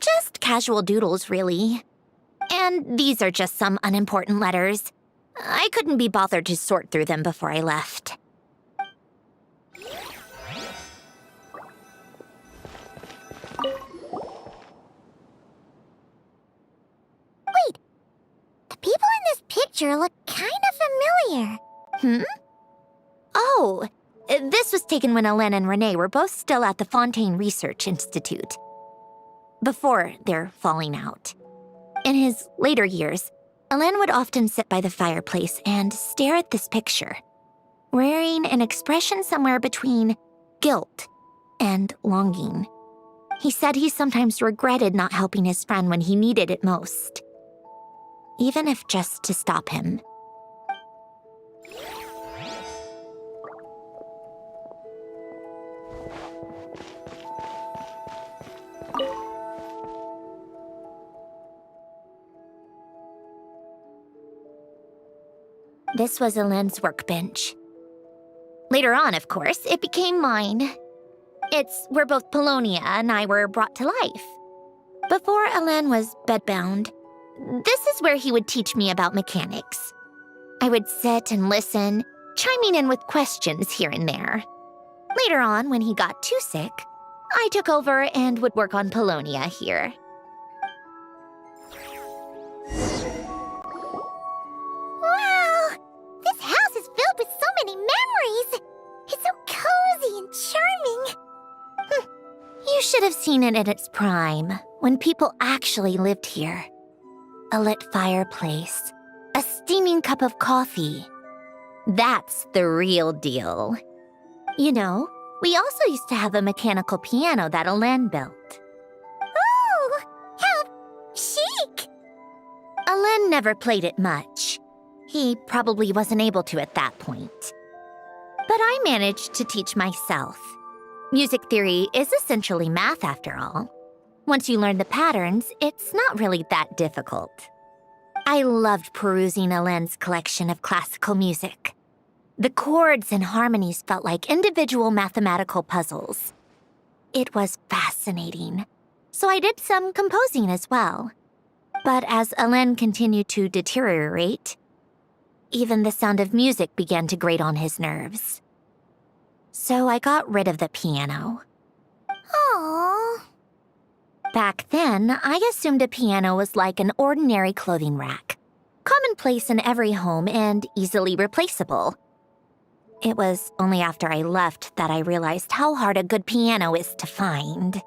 Just casual doodles, really. And these are just some unimportant letters. I couldn't be bothered to sort through them before I left.
Wait, the people in this picture look kind of familiar.
Hmm? Oh, this was taken when Alen and Renee were both still at the Fontaine Research Institute. Before their falling out. In his later years, Alen would often sit by the fireplace and stare at this picture, wearing an expression somewhere between guilt and longing. He said he sometimes regretted not helping his friend when he needed it most, even if just to stop him. This was Alen's workbench. Later on, of course, it became mine. It's where both Polonia and I were brought to life. Before Alen was bedbound, this is where he would teach me about mechanics. I would sit and listen, chiming in with questions here and there. Later on, when he got too sick, I took over and would work on Polonia here.
Wow! This house is filled with so many memories! It's so cozy and charming!
You should have seen it in its prime, when people actually lived here. A lit fireplace, a steaming cup of coffee. That's the real deal. You know, we also used to have a mechanical piano that Alen built.
Oh, how chic!
Alen never played it much. He probably wasn't able to at that point. But I managed to teach myself. Music theory is essentially math after all. Once you learn the patterns, it's not really that difficult. I loved perusing Alen's collection of classical music. The chords and harmonies felt like individual mathematical puzzles. It was fascinating. So I did some composing as well. But as Alen continued to deteriorate, even the sound of music began to grate on his nerves. So I got rid of the piano.
Aww.
Back then, I assumed a piano was like an ordinary clothing rack, commonplace in every home and easily replaceable. It was only after I left that I realized how hard a good piano is to find.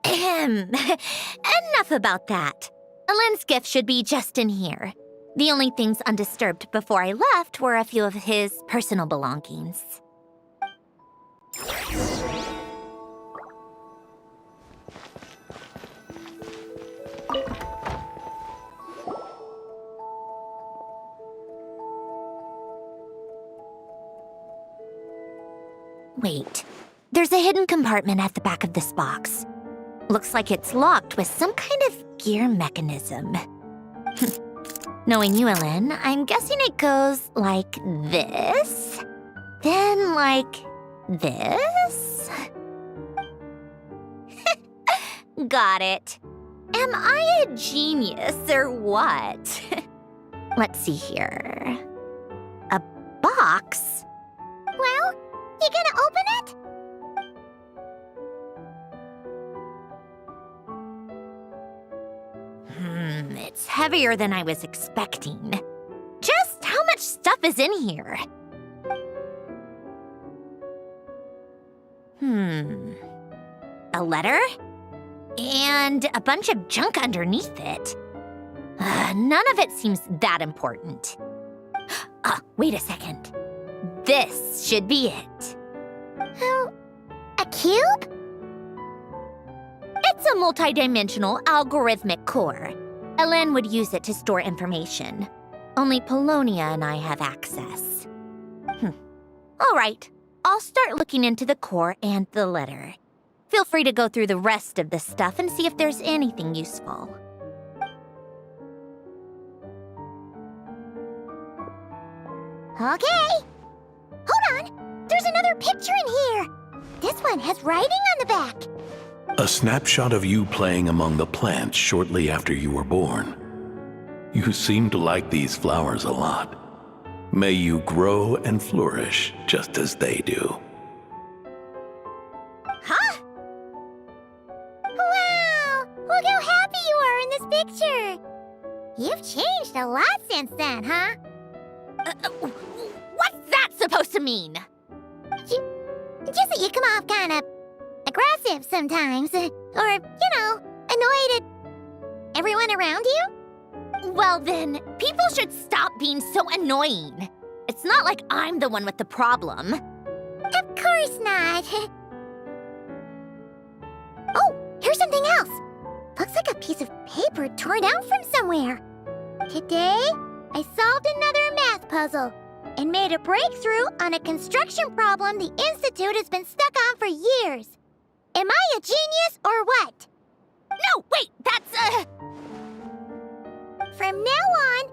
Enough about that. Alen's gift should be just in here. The only things undisturbed before I left were a few of his personal belongings. Wait, there's a hidden compartment at the back of this box. Looks like it's locked with some kind of gear mechanism. Knowing you, Alen, I'm guessing it goes like this, then like this. Got it. Am I a genius or what? Let's see here. A box?
Well, you gonna open it?
It's heavier than I was expecting. Just how much stuff is in here? A letter? And a bunch of junk underneath it. None of it seems that important. Wait a second. This should be it.
Oh, a cube?
It's a multidimensional algorithmic core. Alen would use it to store information. Only Polonia and I have access. All right, I'll start looking into the core and the letter. Feel free to go through the rest of the stuff and see if there's anything useful.
Okay. Hold on. There's another picture in here. This one has writing on the back.
A snapshot of you playing among the plants shortly after you were born. You seem to like these flowers a lot. May you grow and flourish just as they do.
Huh? Wow! Look how happy you are in this picture. You've changed a lot since then, huh?
What's that supposed to mean?
Just that you come off kind of aggressive sometimes. Or, annoyed at everyone around you?
Well then, people should stop being so annoying. It's not like I'm the one with the problem.
Of course not. Oh, here's something else. Looks like a piece of paper torn out from somewhere. Today, I solved another math puzzle and made a breakthrough on a construction problem the Institute has been stuck on for years. Am I a genius or what?
No, wait, that's
From now on,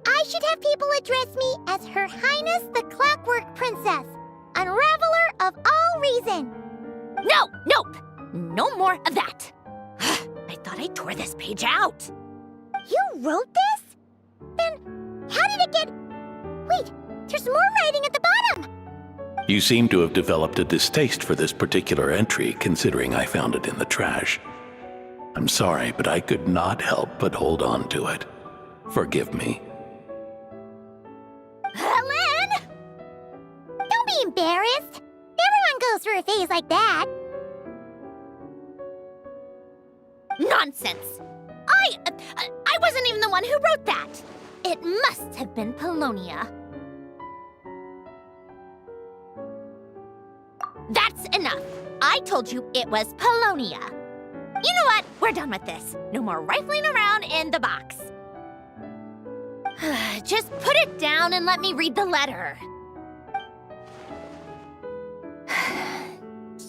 I should have people address me as Her Highness the Clockwork Princess, unraveler of all reason.
No, nope, no more of that. I thought I tore this page out.
You wrote this? Then how did it get... Wait, there's more writing at the bottom.
You seem to have developed a distaste for this particular entry, considering I found it in the trash. I'm sorry, but I could not help but hold on to it. Forgive me.
Helen! Don't be embarrassed. Everyone goes through a phase like that.
Nonsense. I wasn't even the one who wrote that. It must have been Polonia. That's enough. I told you it was Polonia. You know what? We're done with this. No more rifling around in the box. Just put it down and let me read the letter.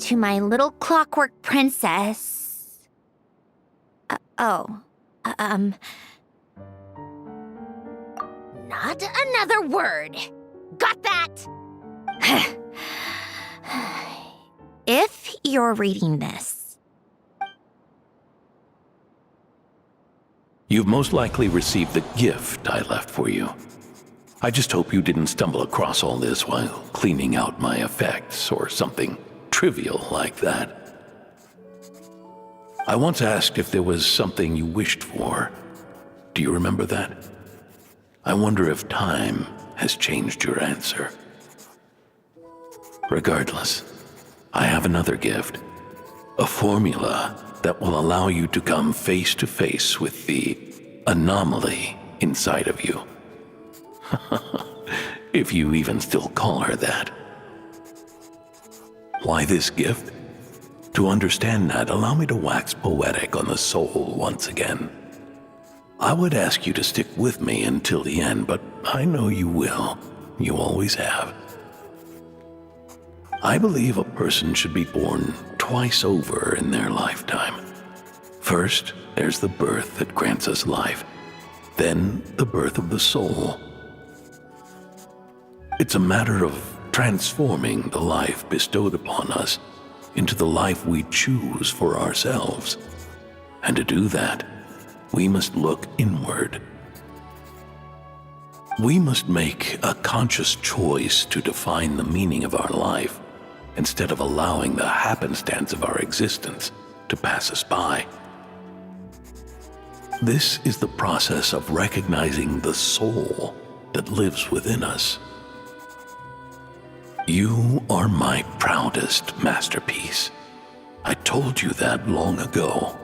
To my little clockwork princess. Not another word. Got that? If you're reading this,
You've most likely received the gift I left for you. I just hope you didn't stumble across all this while cleaning out my effects or something trivial like that. I once asked if there was something you wished for. Do you remember that? I wonder if time has changed your answer. Regardless, I have another gift. A formula that will allow you to come face to face with the anomaly inside of you. If you even still call her that. Why this gift? To understand that, allow me to wax poetic on the soul once again. I would ask you to stick with me until the end, but I know you will. You always have. I believe a person should be born twice over in their lifetime. First, there's the birth that grants us life. Then, the birth of the soul. It's a matter of transforming the life bestowed upon us into the life we choose for ourselves. And to do that, we must look inward. We must make a conscious choice to define the meaning of our life instead of allowing the happenstance of our existence to pass us by. This is the process of recognizing the soul that lives within us. You are my proudest masterpiece. I told you that long ago.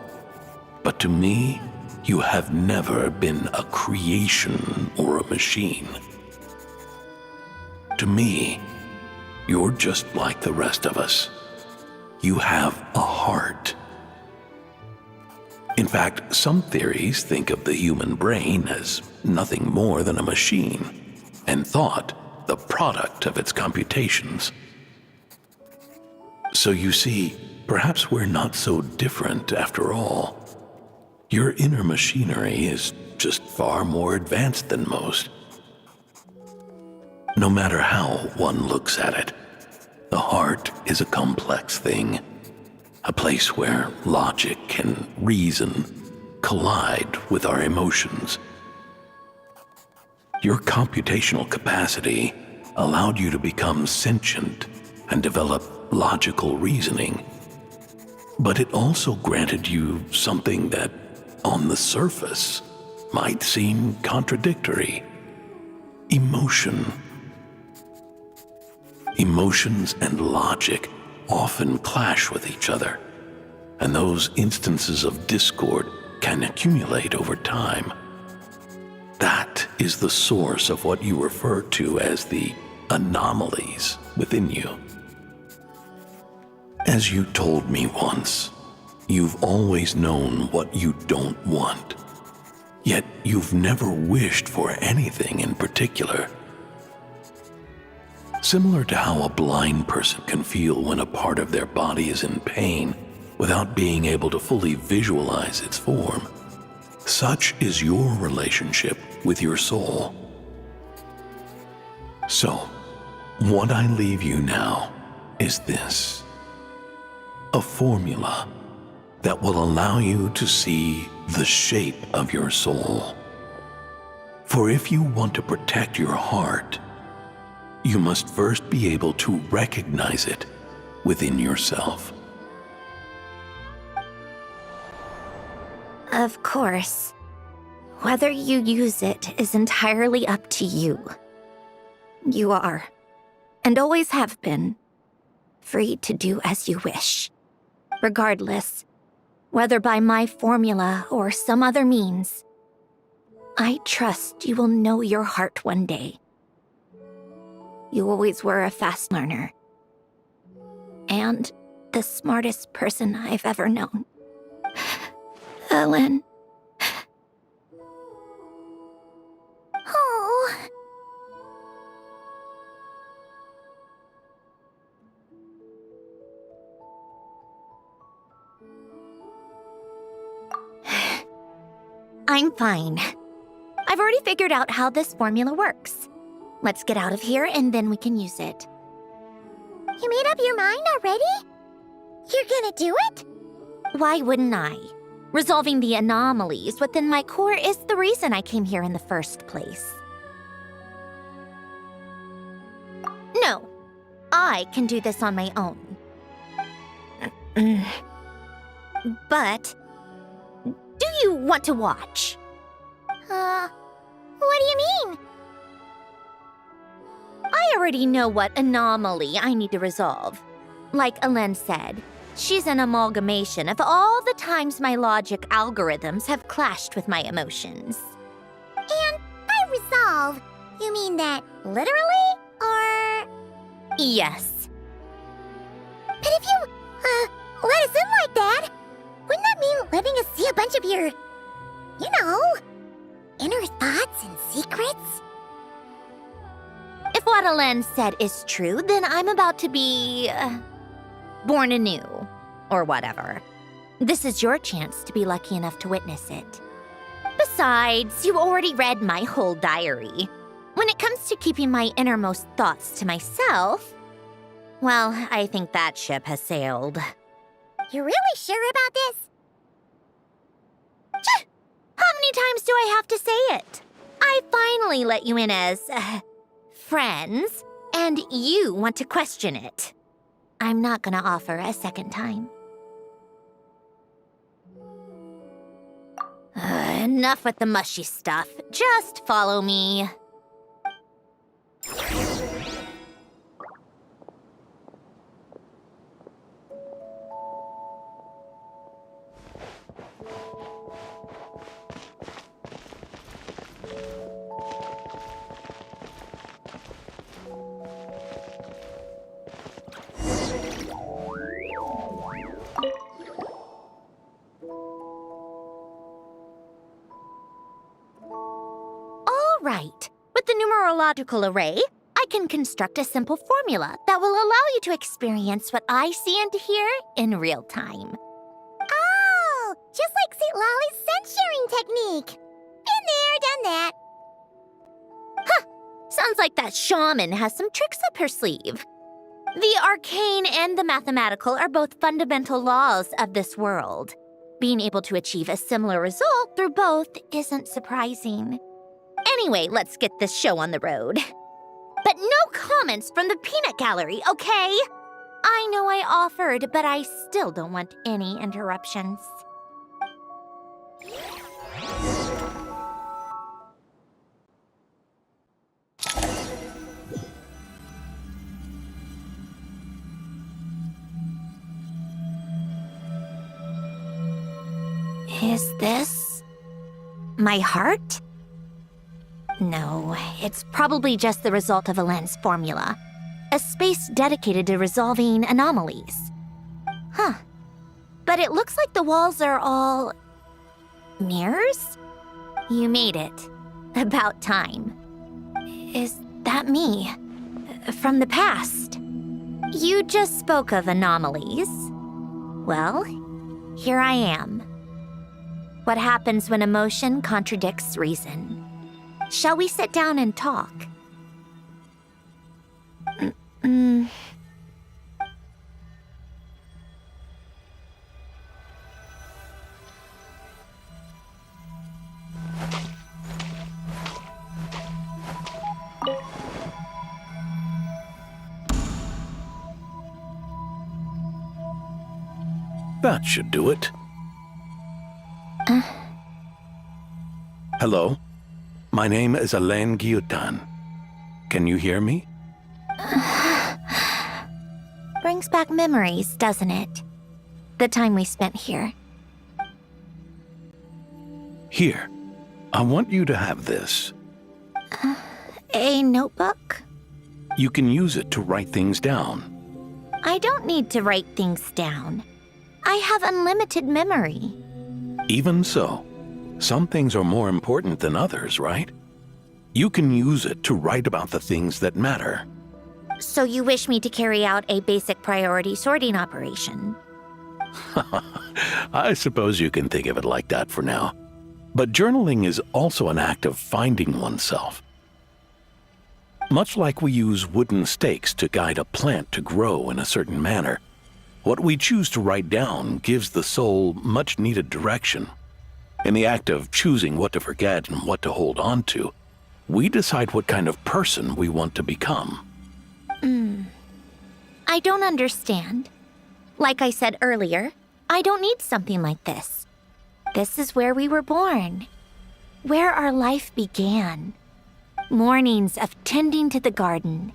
But to me, you have never been a creation or a machine. To me, you're just like the rest of us. You have a heart. In fact, some theories think of the human brain as nothing more than a machine, and thought the product of its computations. So you see, perhaps we're not so different after all. Your inner machinery is just far more advanced than most. No matter how one looks at it, the heart is a complex thing, a place where logic and reason collide with our emotions. Your computational capacity allowed you to become sentient and develop logical reasoning, but it also granted you something that, on the surface, might seem contradictory: emotion. Emotions and logic often clash with each other, and those instances of discord can accumulate over time. That is the source of what you refer to as the anomalies within you. As you told me once, you've always known what you don't want, yet you've never wished for anything in particular. Similar to how a blind person can feel when a part of their body is in pain without being able to fully visualize its form, such is your relationship with your soul. So, what I leave you now is this: a formula that will allow you to see the shape of your soul. For if you want to protect your heart, you must first be able to recognize it within yourself.
Of course. Whether you use it is entirely up to you. You are, and always have been, free to do as you wish. Regardless, whether by my formula or some other means, I trust you will know your heart one day. You always were a fast learner, and the smartest person I've ever known. Ellen.
Oh.
I'm fine. I've already figured out how this formula works. Let's get out of here and then we can use it.
You made up your mind already? You're gonna do it?
Why wouldn't I? Resolving the anomalies within my core is the reason I came here in the first place. No, I can do this on my own. But, do you want to watch?
What do you mean?
I already know what anomaly I need to resolve. Like Ellen said, she's an amalgamation of all the times my logic algorithms have clashed with my emotions.
And by resolve, you mean that literally, or...?
Yes.
But if you, let us in like that, wouldn't that mean letting us see a bunch of your, inner thoughts and secrets?
If what Ellen said is true, then I'm about to be... born anew, or whatever. This is your chance to be lucky enough to witness it. Besides, you already read my whole diary. When it comes to keeping my innermost thoughts to myself, well, I think that ship has sailed.
You're really sure about this?
How many times do I have to say it? I finally let you in as, friends, and you want to question it. I'm not gonna offer a second time. Enough with the mushy stuff. Just follow me. Right. With the numerological array, I can construct a simple formula that will allow you to experience what I see and hear in real time.
Oh, just like St. Lolly's scent-sharing technique. Been there, done that.
Sounds like that shaman has some tricks up her sleeve. The arcane and the mathematical are both fundamental laws of this world. Being able to achieve a similar result through both isn't surprising. Anyway, let's get this show on the road. But no comments from the peanut gallery, okay? I know I offered, but I still don't want any interruptions. Is this my heart? No, it's probably just the result of a lens formula. A space dedicated to resolving anomalies. But it looks like the walls are all mirrors? You made it. About time. Is that me? From the past? You just spoke of anomalies. Well, here I am. What happens when emotion contradicts reason? Shall we sit down and talk?
That should do it. Hello? My name is Alain Guillotin. Can you hear me?
Brings back memories, doesn't it? The time we spent here.
Here, I want you to have this.
A notebook?
You can use it to write things down.
I don't need to write things down. I have unlimited memory.
Even so, some things are more important than others, right? You can use it to write about the things that matter.
So you wish me to carry out a basic priority sorting operation?
I suppose you can think of it like that for now. But journaling is also an act of finding oneself. Much like we use wooden stakes to guide a plant to grow in a certain manner, what we choose to write down gives the soul much-needed direction. In the act of choosing what to forget and what to hold on to, we decide what kind of person we want to become.
I don't understand. Like I said earlier, I don't need something like this. This is where we were born. Where our life began. Mornings of tending to the garden.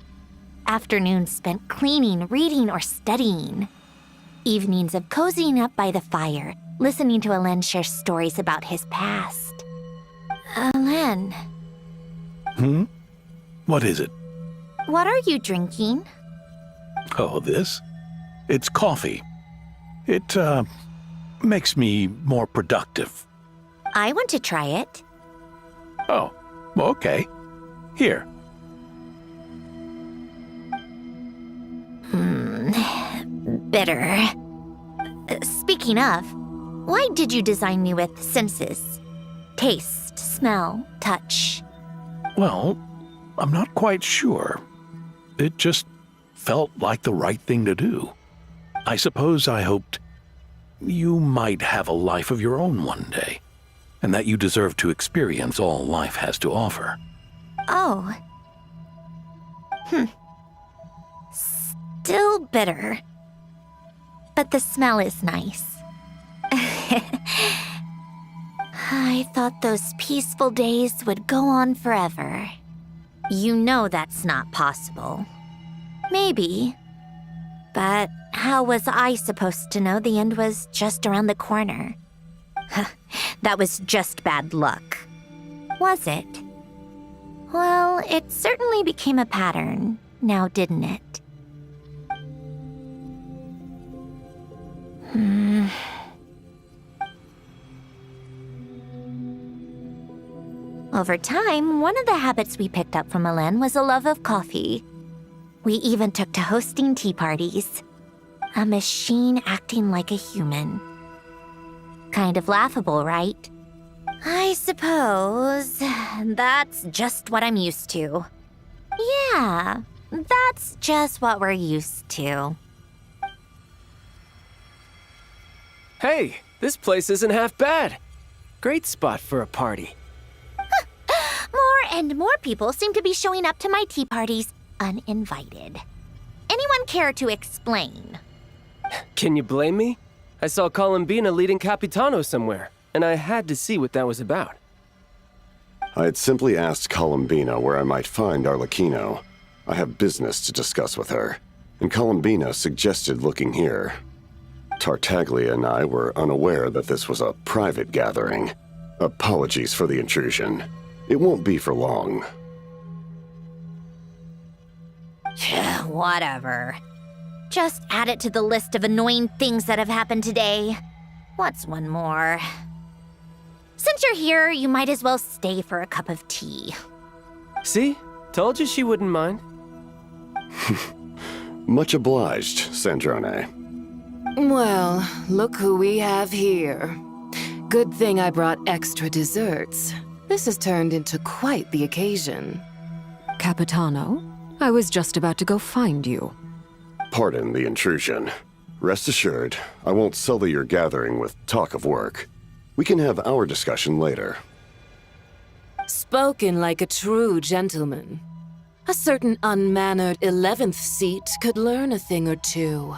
Afternoons spent cleaning, reading, or studying. Evenings of cozying up by the fire, listening to Alain share stories about his past. Alain.
What is it?
What are you drinking?
Oh, this? It's coffee. It, makes me more productive.
I want to try it.
Oh, okay. Here.
Bitter. Speaking of, why did you design me with senses? Taste, smell, touch.
Well, I'm not quite sure. It just felt like the right thing to do. I suppose I hoped you might have a life of your own one day, and that you deserve to experience all life has to offer.
Oh. Still bitter. But the smell is nice. I thought those peaceful days would go on forever. You know that's not possible. Maybe. But how was I supposed to know the end was just around the corner? That was just bad luck. Was it? Well, it certainly became a pattern, now didn't it? Over time, one of the habits we picked up from Elen was a love of coffee. We even took to hosting tea parties. A machine acting like a human. Kind of laughable, right? I suppose that's just what I'm used to. Yeah, that's just what we're used to.
Hey, this place isn't half bad. Great spot for a party.
More and more people seem to be showing up to my tea parties uninvited. Anyone care to explain?
Can you blame me? I saw Columbina leading Capitano somewhere, and I had to see what that was about.
I had simply asked Columbina where I might find Arlecchino. I have business to discuss with her, and Columbina suggested looking here. Tartaglia and I were unaware that this was a private gathering. Apologies for the intrusion. It won't be for long.
Whatever. Just add it to the list of annoying things that have happened today. What's one more? Since you're here, you might as well stay for a cup of tea.
See? Told you she wouldn't mind.
Much obliged, Sandrone.
Well, look who we have here. Good thing I brought extra desserts. This has turned into quite the occasion.
Capitano, I was just about to go find you.
Pardon the intrusion. Rest assured, I won't sully your gathering with talk of work. We can have our discussion later.
Spoken like a true gentleman. A certain unmannered 11th seat could learn a thing or two.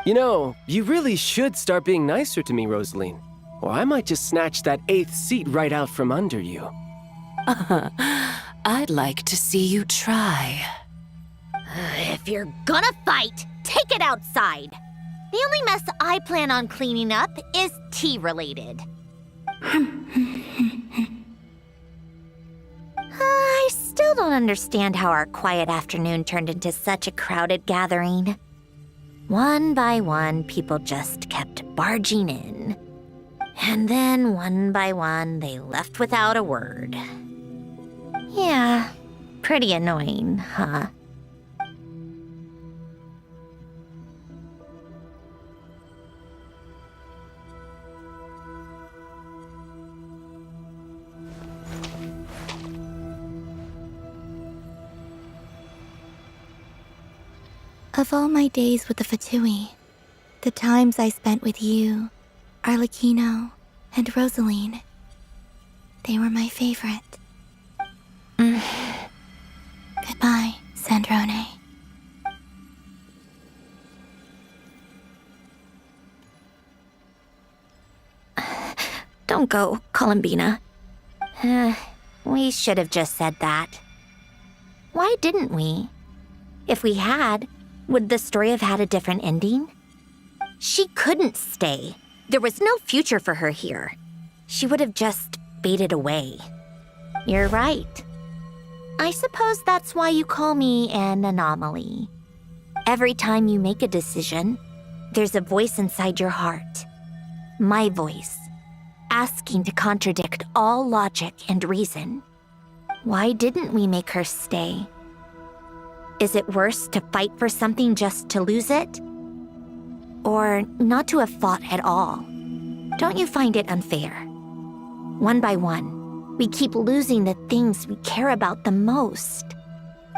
You know, you really should start being nicer to me, Rosaline. Or I might just snatch that 8th seat right out from under you.
I'd like to see you try.
If you're gonna fight, take it outside. The only mess I plan on cleaning up is tea-related. I still don't understand how our quiet afternoon turned into such a crowded gathering. One by one, people just kept barging in. And then, one by one, they left without a word. Yeah, pretty annoying, huh?
Of all my days with the Fatui, the times I spent with you, Arlecchino, and Rosaline, they were my favorite. Goodbye, Sandrone.
Don't go, Columbina. We should have just said that. Why didn't we? If we had, would the story have had a different ending? She couldn't stay. There was no future for her here. She would have just faded away. You're right. I suppose that's why you call me an anomaly. Every time you make a decision, there's a voice inside your heart. My voice, asking to contradict all logic and reason. Why didn't we make her stay? Is it worse to fight for something just to lose it? Or not to have fought at all? Don't you find it unfair? One by one, we keep losing the things we care about the most.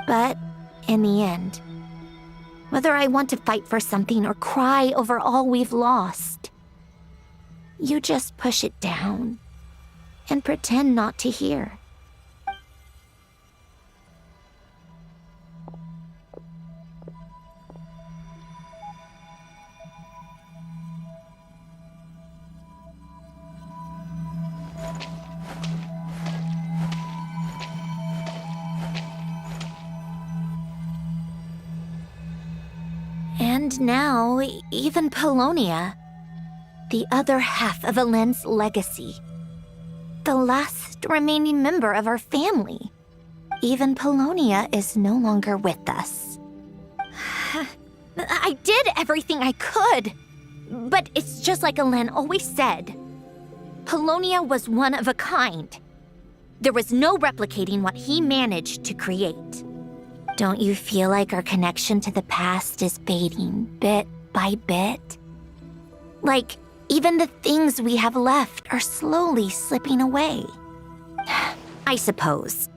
But in the end, whether I want to fight for something or cry over all we've lost, you just push it down and pretend not to hear. And now, even Polonia, the other half of Elen's legacy, the last remaining member of our family. Even Polonia is no longer with us. I did everything I could, but it's just like Elen always said. Polonia was one of a kind. There was no replicating what he managed to create. Don't you feel like our connection to the past is fading bit by bit? Like, even the things we have left are slowly slipping away. I suppose.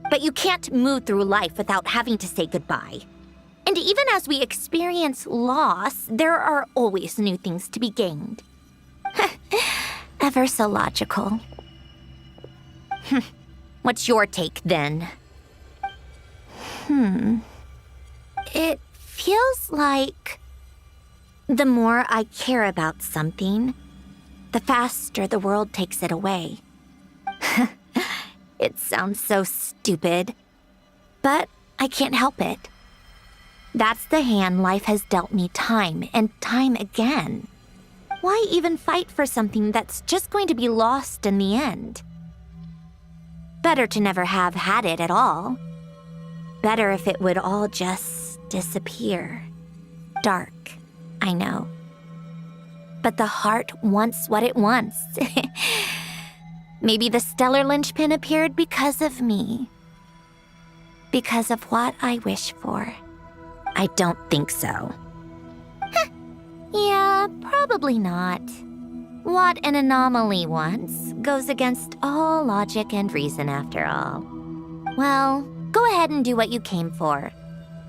But you can't move through life without having to say goodbye. And even as we experience loss, there are always new things to be gained. Ever so logical. What's your take, then? It feels like the more I care about something, the faster the world takes it away. It sounds so stupid, but I can't help it. That's the hand life has dealt me time and time again. Why even fight for something that's just going to be lost in the end? Better to never have had it at all. Better if it would all just disappear. Dark, I know. But the heart wants what it wants. Maybe the stellar linchpin appeared because of me. Because of what I wish for. I don't think so. Yeah, probably not. What an anomaly wants goes against all logic and reason after all. Well, go ahead and do what you came for.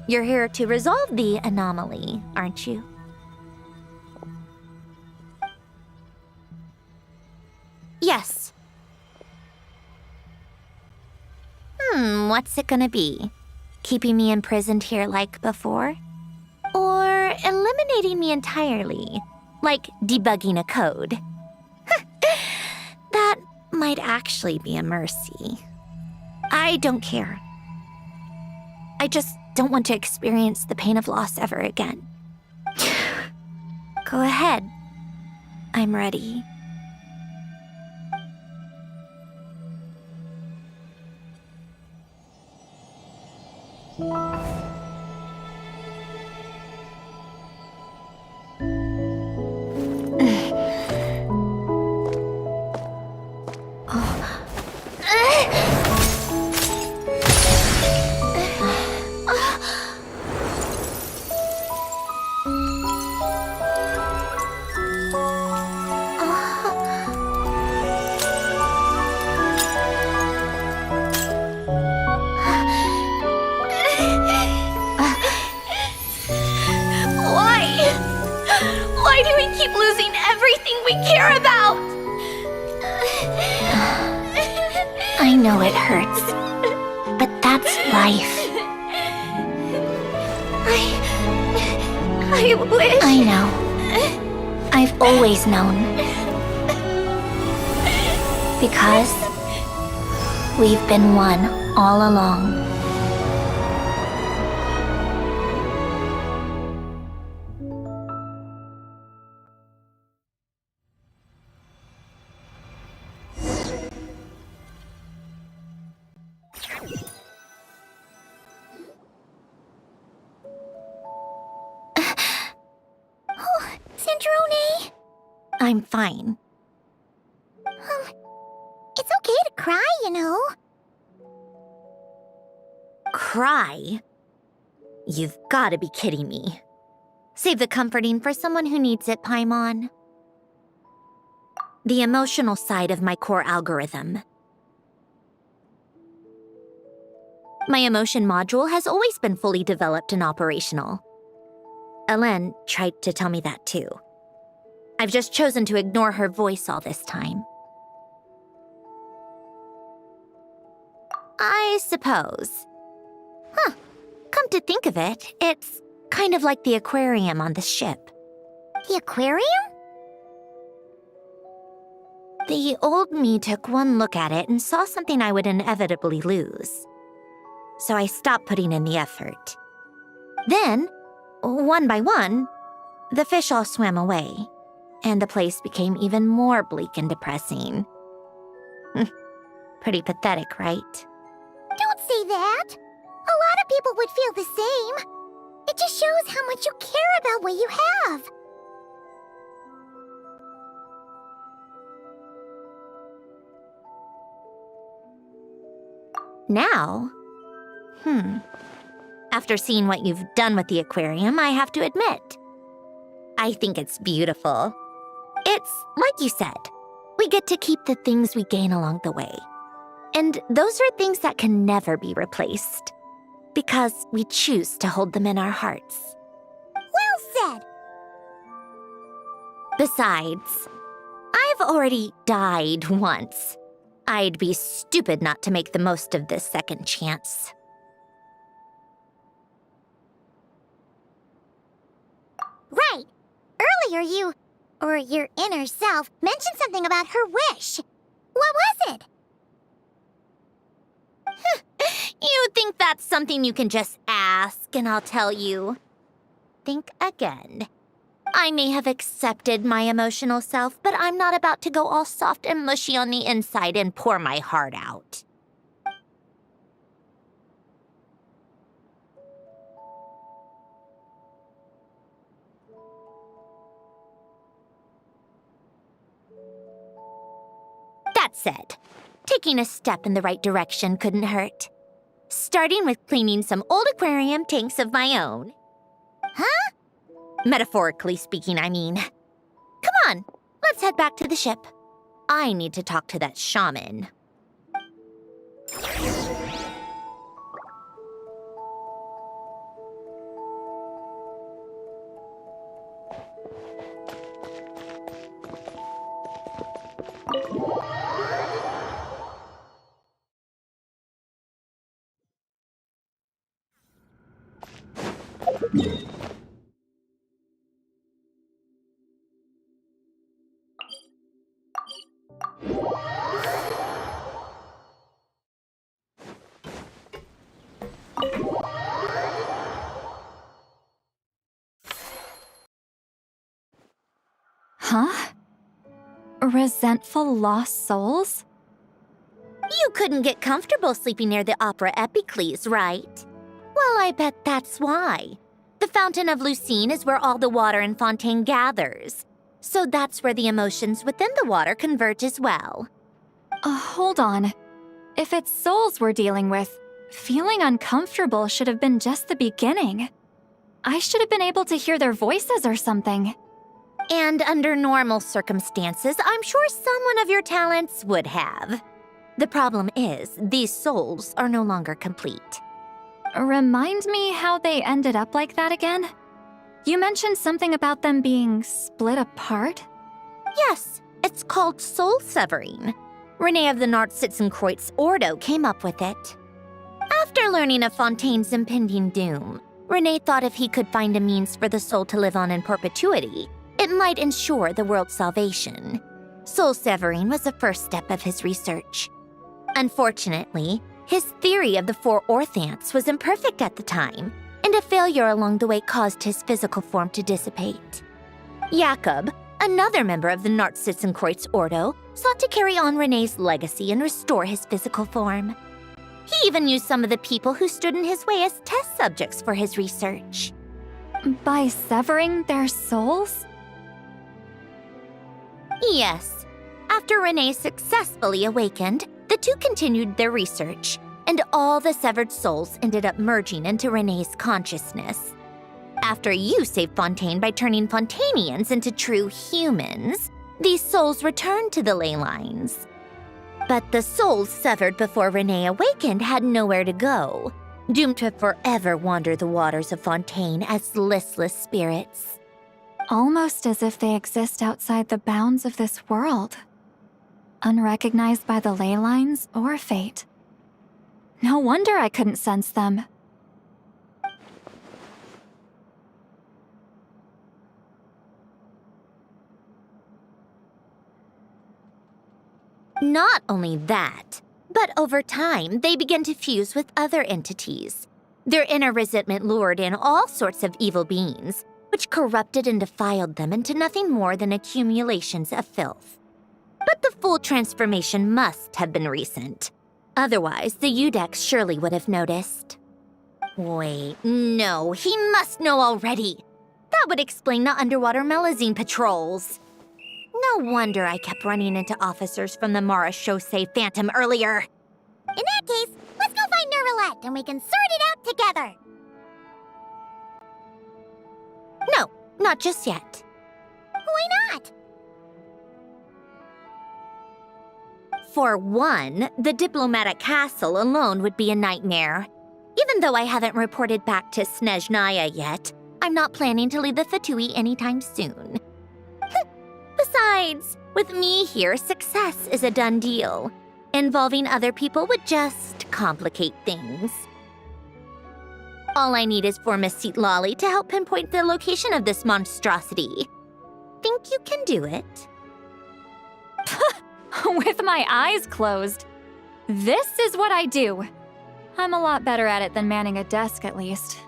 You're here to resolve the anomaly, aren't you? Yes. What's it gonna be? Keeping me imprisoned here like before? Or eliminating me entirely, like debugging a code? That might actually be a mercy. I don't care. I just don't want to experience the pain of loss ever again. Go ahead. I'm ready. Why do we keep losing everything we care about? I know it hurts, but that's life. I wish... I know. I've always known. Because we've been one all along.
Sandrone?
I'm fine.
It's okay to cry, you know.
Cry? You've got to be kidding me. Save the comforting for someone who needs it, Paimon. The emotional side of my core algorithm. My emotion module has always been fully developed and operational. Ellen tried to tell me that too. I've just chosen to ignore her voice all this time. I suppose. Come to think of it, it's kind of like the aquarium on the ship.
The aquarium?
The old me took one look at it and saw something I would inevitably lose. So I stopped putting in the effort. Then, one by one, the fish all swam away, and the place became even more bleak and depressing. Pretty pathetic, right?
Don't say that. A lot of people would feel the same. It just shows how much you care about what you have.
Now? After seeing what you've done with the aquarium, I have to admit, I think it's beautiful. It's like you said, we get to keep the things we gain along the way. And those are things that can never be replaced, because we choose to hold them in our hearts.
Well said.
Besides, I've already died once. I'd be stupid not to make the most of this second chance.
Right. Earlier you, or your inner self, mentioned something about her wish. What was it?
You think that's something you can just ask, and I'll tell you. Think again. I may have accepted my emotional self, but I'm not about to go all soft and mushy on the inside and pour my heart out. That said, taking a step in the right direction couldn't hurt. Starting with cleaning some old aquarium tanks of my own.
Huh?
Metaphorically speaking, I mean. Come on, let's head back to the ship. I need to talk to that shaman.
Huh? Resentful lost souls?
You couldn't get comfortable sleeping near the Opera Epicles, right? Well, I bet that's why. The Fountain of Lucine is where all the water in Fontaine gathers. So that's where the emotions within the water converge as well.
Hold on. If it's souls we're dealing with, feeling uncomfortable should have been just the beginning. I should have been able to hear their voices or something.
And under normal circumstances, I'm sure someone of your talents would have. The problem is, these souls are no longer complete.
Remind me how they ended up like that again? You mentioned something about them being split apart?
Yes, it's called soul severing. Renee of the Nartsitzenkreuz Ordo came up with it. After learning of Fontaine's impending doom, Renee thought if he could find a means for the soul to live on in perpetuity, it might ensure the world's salvation. Soul severing was the first step of his research. Unfortunately, his theory of the four orthants was imperfect at the time, and a failure along the way caused his physical form to dissipate. Jakob, another member of the Nartsitzenkreuz Ordo, sought to carry on Renee's legacy and restore his physical form. He even used some of the people who stood in his way as test subjects for his research.
By severing their souls?
Yes. After Renee successfully awakened, the two continued their research, and all the severed souls ended up merging into Renee's consciousness. After you saved Fontaine by turning Fontainians into true humans, these souls returned to the ley lines. But the souls severed before Renee awakened had nowhere to go, doomed to forever wander the waters of Fontaine as listless spirits.
Almost as if they exist outside the bounds of this world. Unrecognized by the ley lines or fate. No wonder I couldn't sense them.
Not only that, but over time, they began to fuse with other entities. Their inner resentment lured in all sorts of evil beings, which corrupted and defiled them into nothing more than accumulations of filth. But the full transformation must have been recent. Otherwise, the Udex surely would have noticed. Wait, no, he must know already. That would explain the underwater Melazine patrols. No wonder I kept running into officers from the Mara Chaussee Phantom earlier.
In that case, let's go yet, and we can sort it out together.
No, not just yet.
Why not?
For one, the diplomatic castle alone would be a nightmare. Even though I haven't reported back to Snezhnaya yet, I'm not planning to leave the Fatui anytime soon. Besides, with me here, success is a done deal. Involving other people would just complicate things. All I need is for Miss Seatlolly to help pinpoint the location of this monstrosity. Think you can do it?
With my eyes closed. This is what I do. I'm a lot better at it than manning a desk, at least.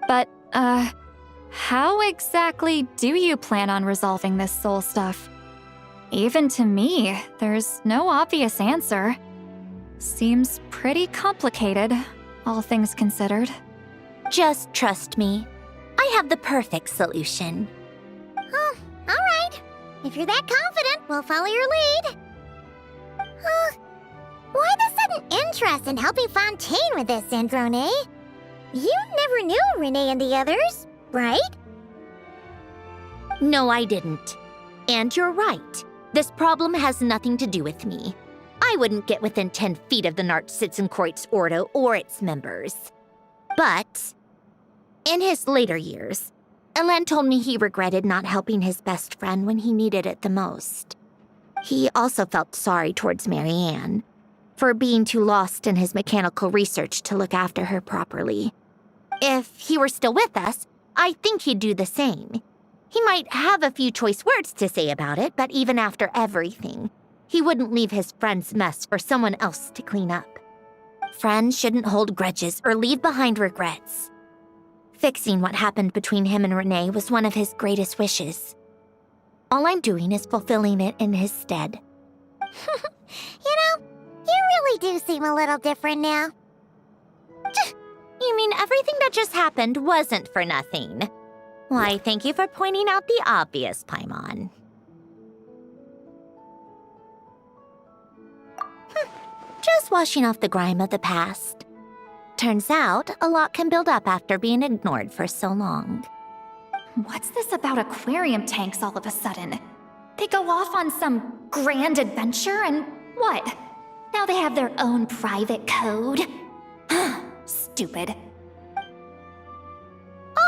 But, how exactly do you plan on resolving this soul stuff? Even to me, there's no obvious answer. Seems pretty complicated, all things considered.
Just trust me. I have the perfect solution.
Oh, all right. If you're that confident, we'll follow your lead. Why the sudden interest in helping Fontaine with this, Sandrone? You never knew Renee and the others, right?
No, I didn't. And you're right. This problem has nothing to do with me. I wouldn't get within 10 feet of the Nartsitzenkreuz Ordo or its members. But in his later years, Elen told me he regretted not helping his best friend when he needed it the most. He also felt sorry towards Marianne for being too lost in his mechanical research to look after her properly. If he were still with us, I think he'd do the same. He might have a few choice words to say about it, but even after everything, he wouldn't leave his friend's mess for someone else to clean up. Friends shouldn't hold grudges or leave behind regrets. Fixing what happened between him and Renee was one of his greatest wishes. All I'm doing is fulfilling it in his stead.
You know, you really do seem a little different now.
You mean everything that just happened wasn't for nothing? Why, thank you for pointing out the obvious, Paimon. Just washing off the grime of the past. Turns out, a lot can build up after being ignored for so long.
What's this about aquarium tanks all of a sudden? They go off on some grand adventure and what? Now they have their own private code? Stupid.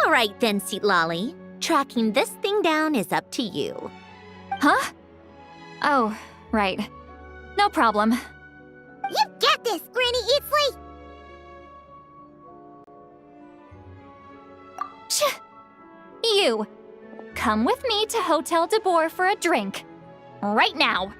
All right then, Seatlolly. Tracking this thing down is up to you.
Huh? Oh, right. No problem.
You get this, Granny Eatsley!
You! Come with me to Hotel de Boer for a drink. Right now!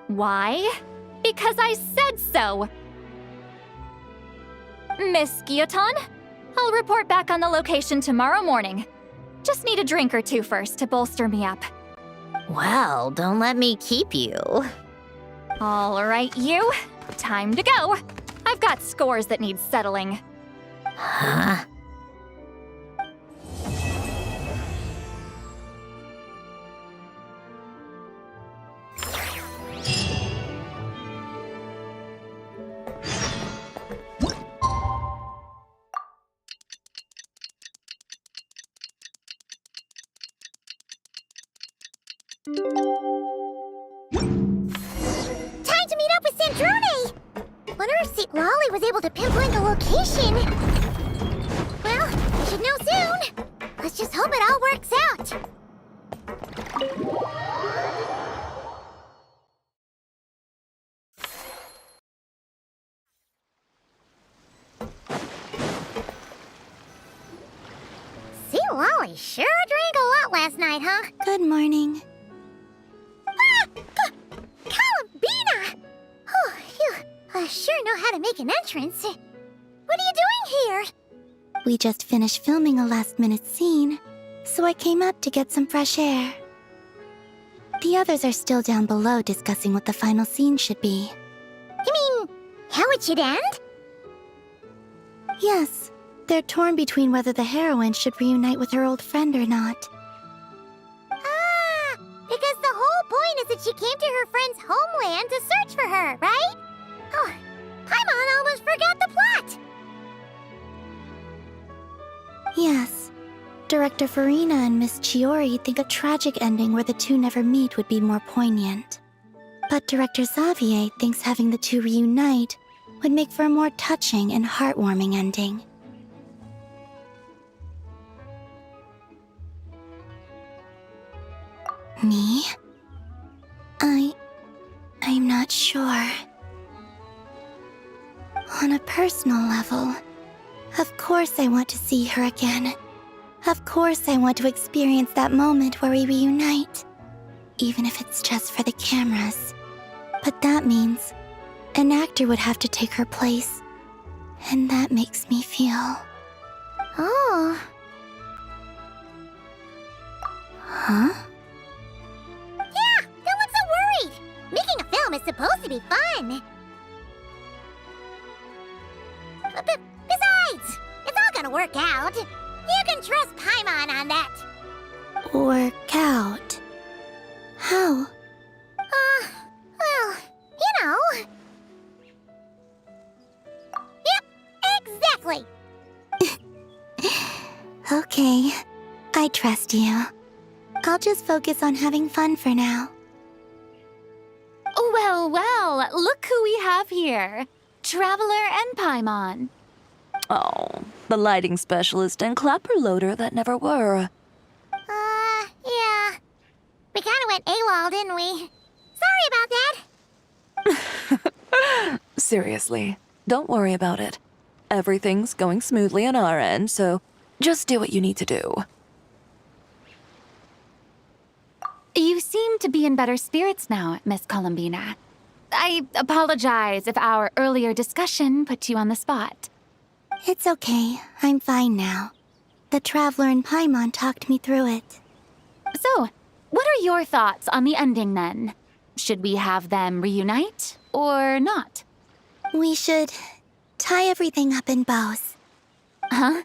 Why? Because I said so! Miss Guillotin, I'll report back on the location tomorrow morning. Just need a drink or two first to bolster me up.
Well, don't let me keep you.
All right, you. Time to go. I've got scores that need settling.
Huh?
Time to meet up with Sandrone! Wonder if Seatlolly was able to pinpoint the location. Well, we should know soon. Let's just hope it all works out. Seatlolly sure drank a lot last night, huh?
Good morning.
Columbina! Oh, you sure know how to make an entrance. What are you doing here?
We just finished filming a last-minute scene, so I came up to get some fresh air. The others are still down below discussing what the final scene should be.
You mean, how it should end?
Yes, they're torn between whether the heroine should reunite with her old friend or not.
that she came to her friend's homeland to search for her, right? Oh, Paimon almost forgot the plot!
Yes. Director Farina and Miss Chiori think a tragic ending where the two never meet would be more poignant. But Director Xavier thinks having the two reunite would make for a more touching and heartwarming ending. Me? I'm not sure. On a personal level, of course I want to see her again. Of course I want to experience that moment where we reunite. Even if it's just for the cameras. But that means an actor would have to take her place. And that makes me feel...
Oh.
Huh?
Yeah, don't look so worried! Making a film is supposed to be fun! Besides, it's all gonna work out. You can trust Paimon on that.
Work out? How?
Well, you know. Yep, exactly.
Okay, I trust you. I'll just focus on having fun for now.
Well, well, look who we have here. Traveler and Paimon.
Oh, the lighting specialist and clapper loader that never were.
Yeah. We kinda went AWOL, didn't we? Sorry about that.
Seriously, don't worry about it. Everything's going smoothly on our end, so just do what you need to do.
You seem to be in better spirits now, Miss Columbina. I apologize if our earlier discussion put you on the spot.
It's okay. I'm fine now. The Traveler and Paimon talked me through it.
So, what are your thoughts on the ending then? Should we have them reunite or not?
We should tie everything up in bows.
Huh?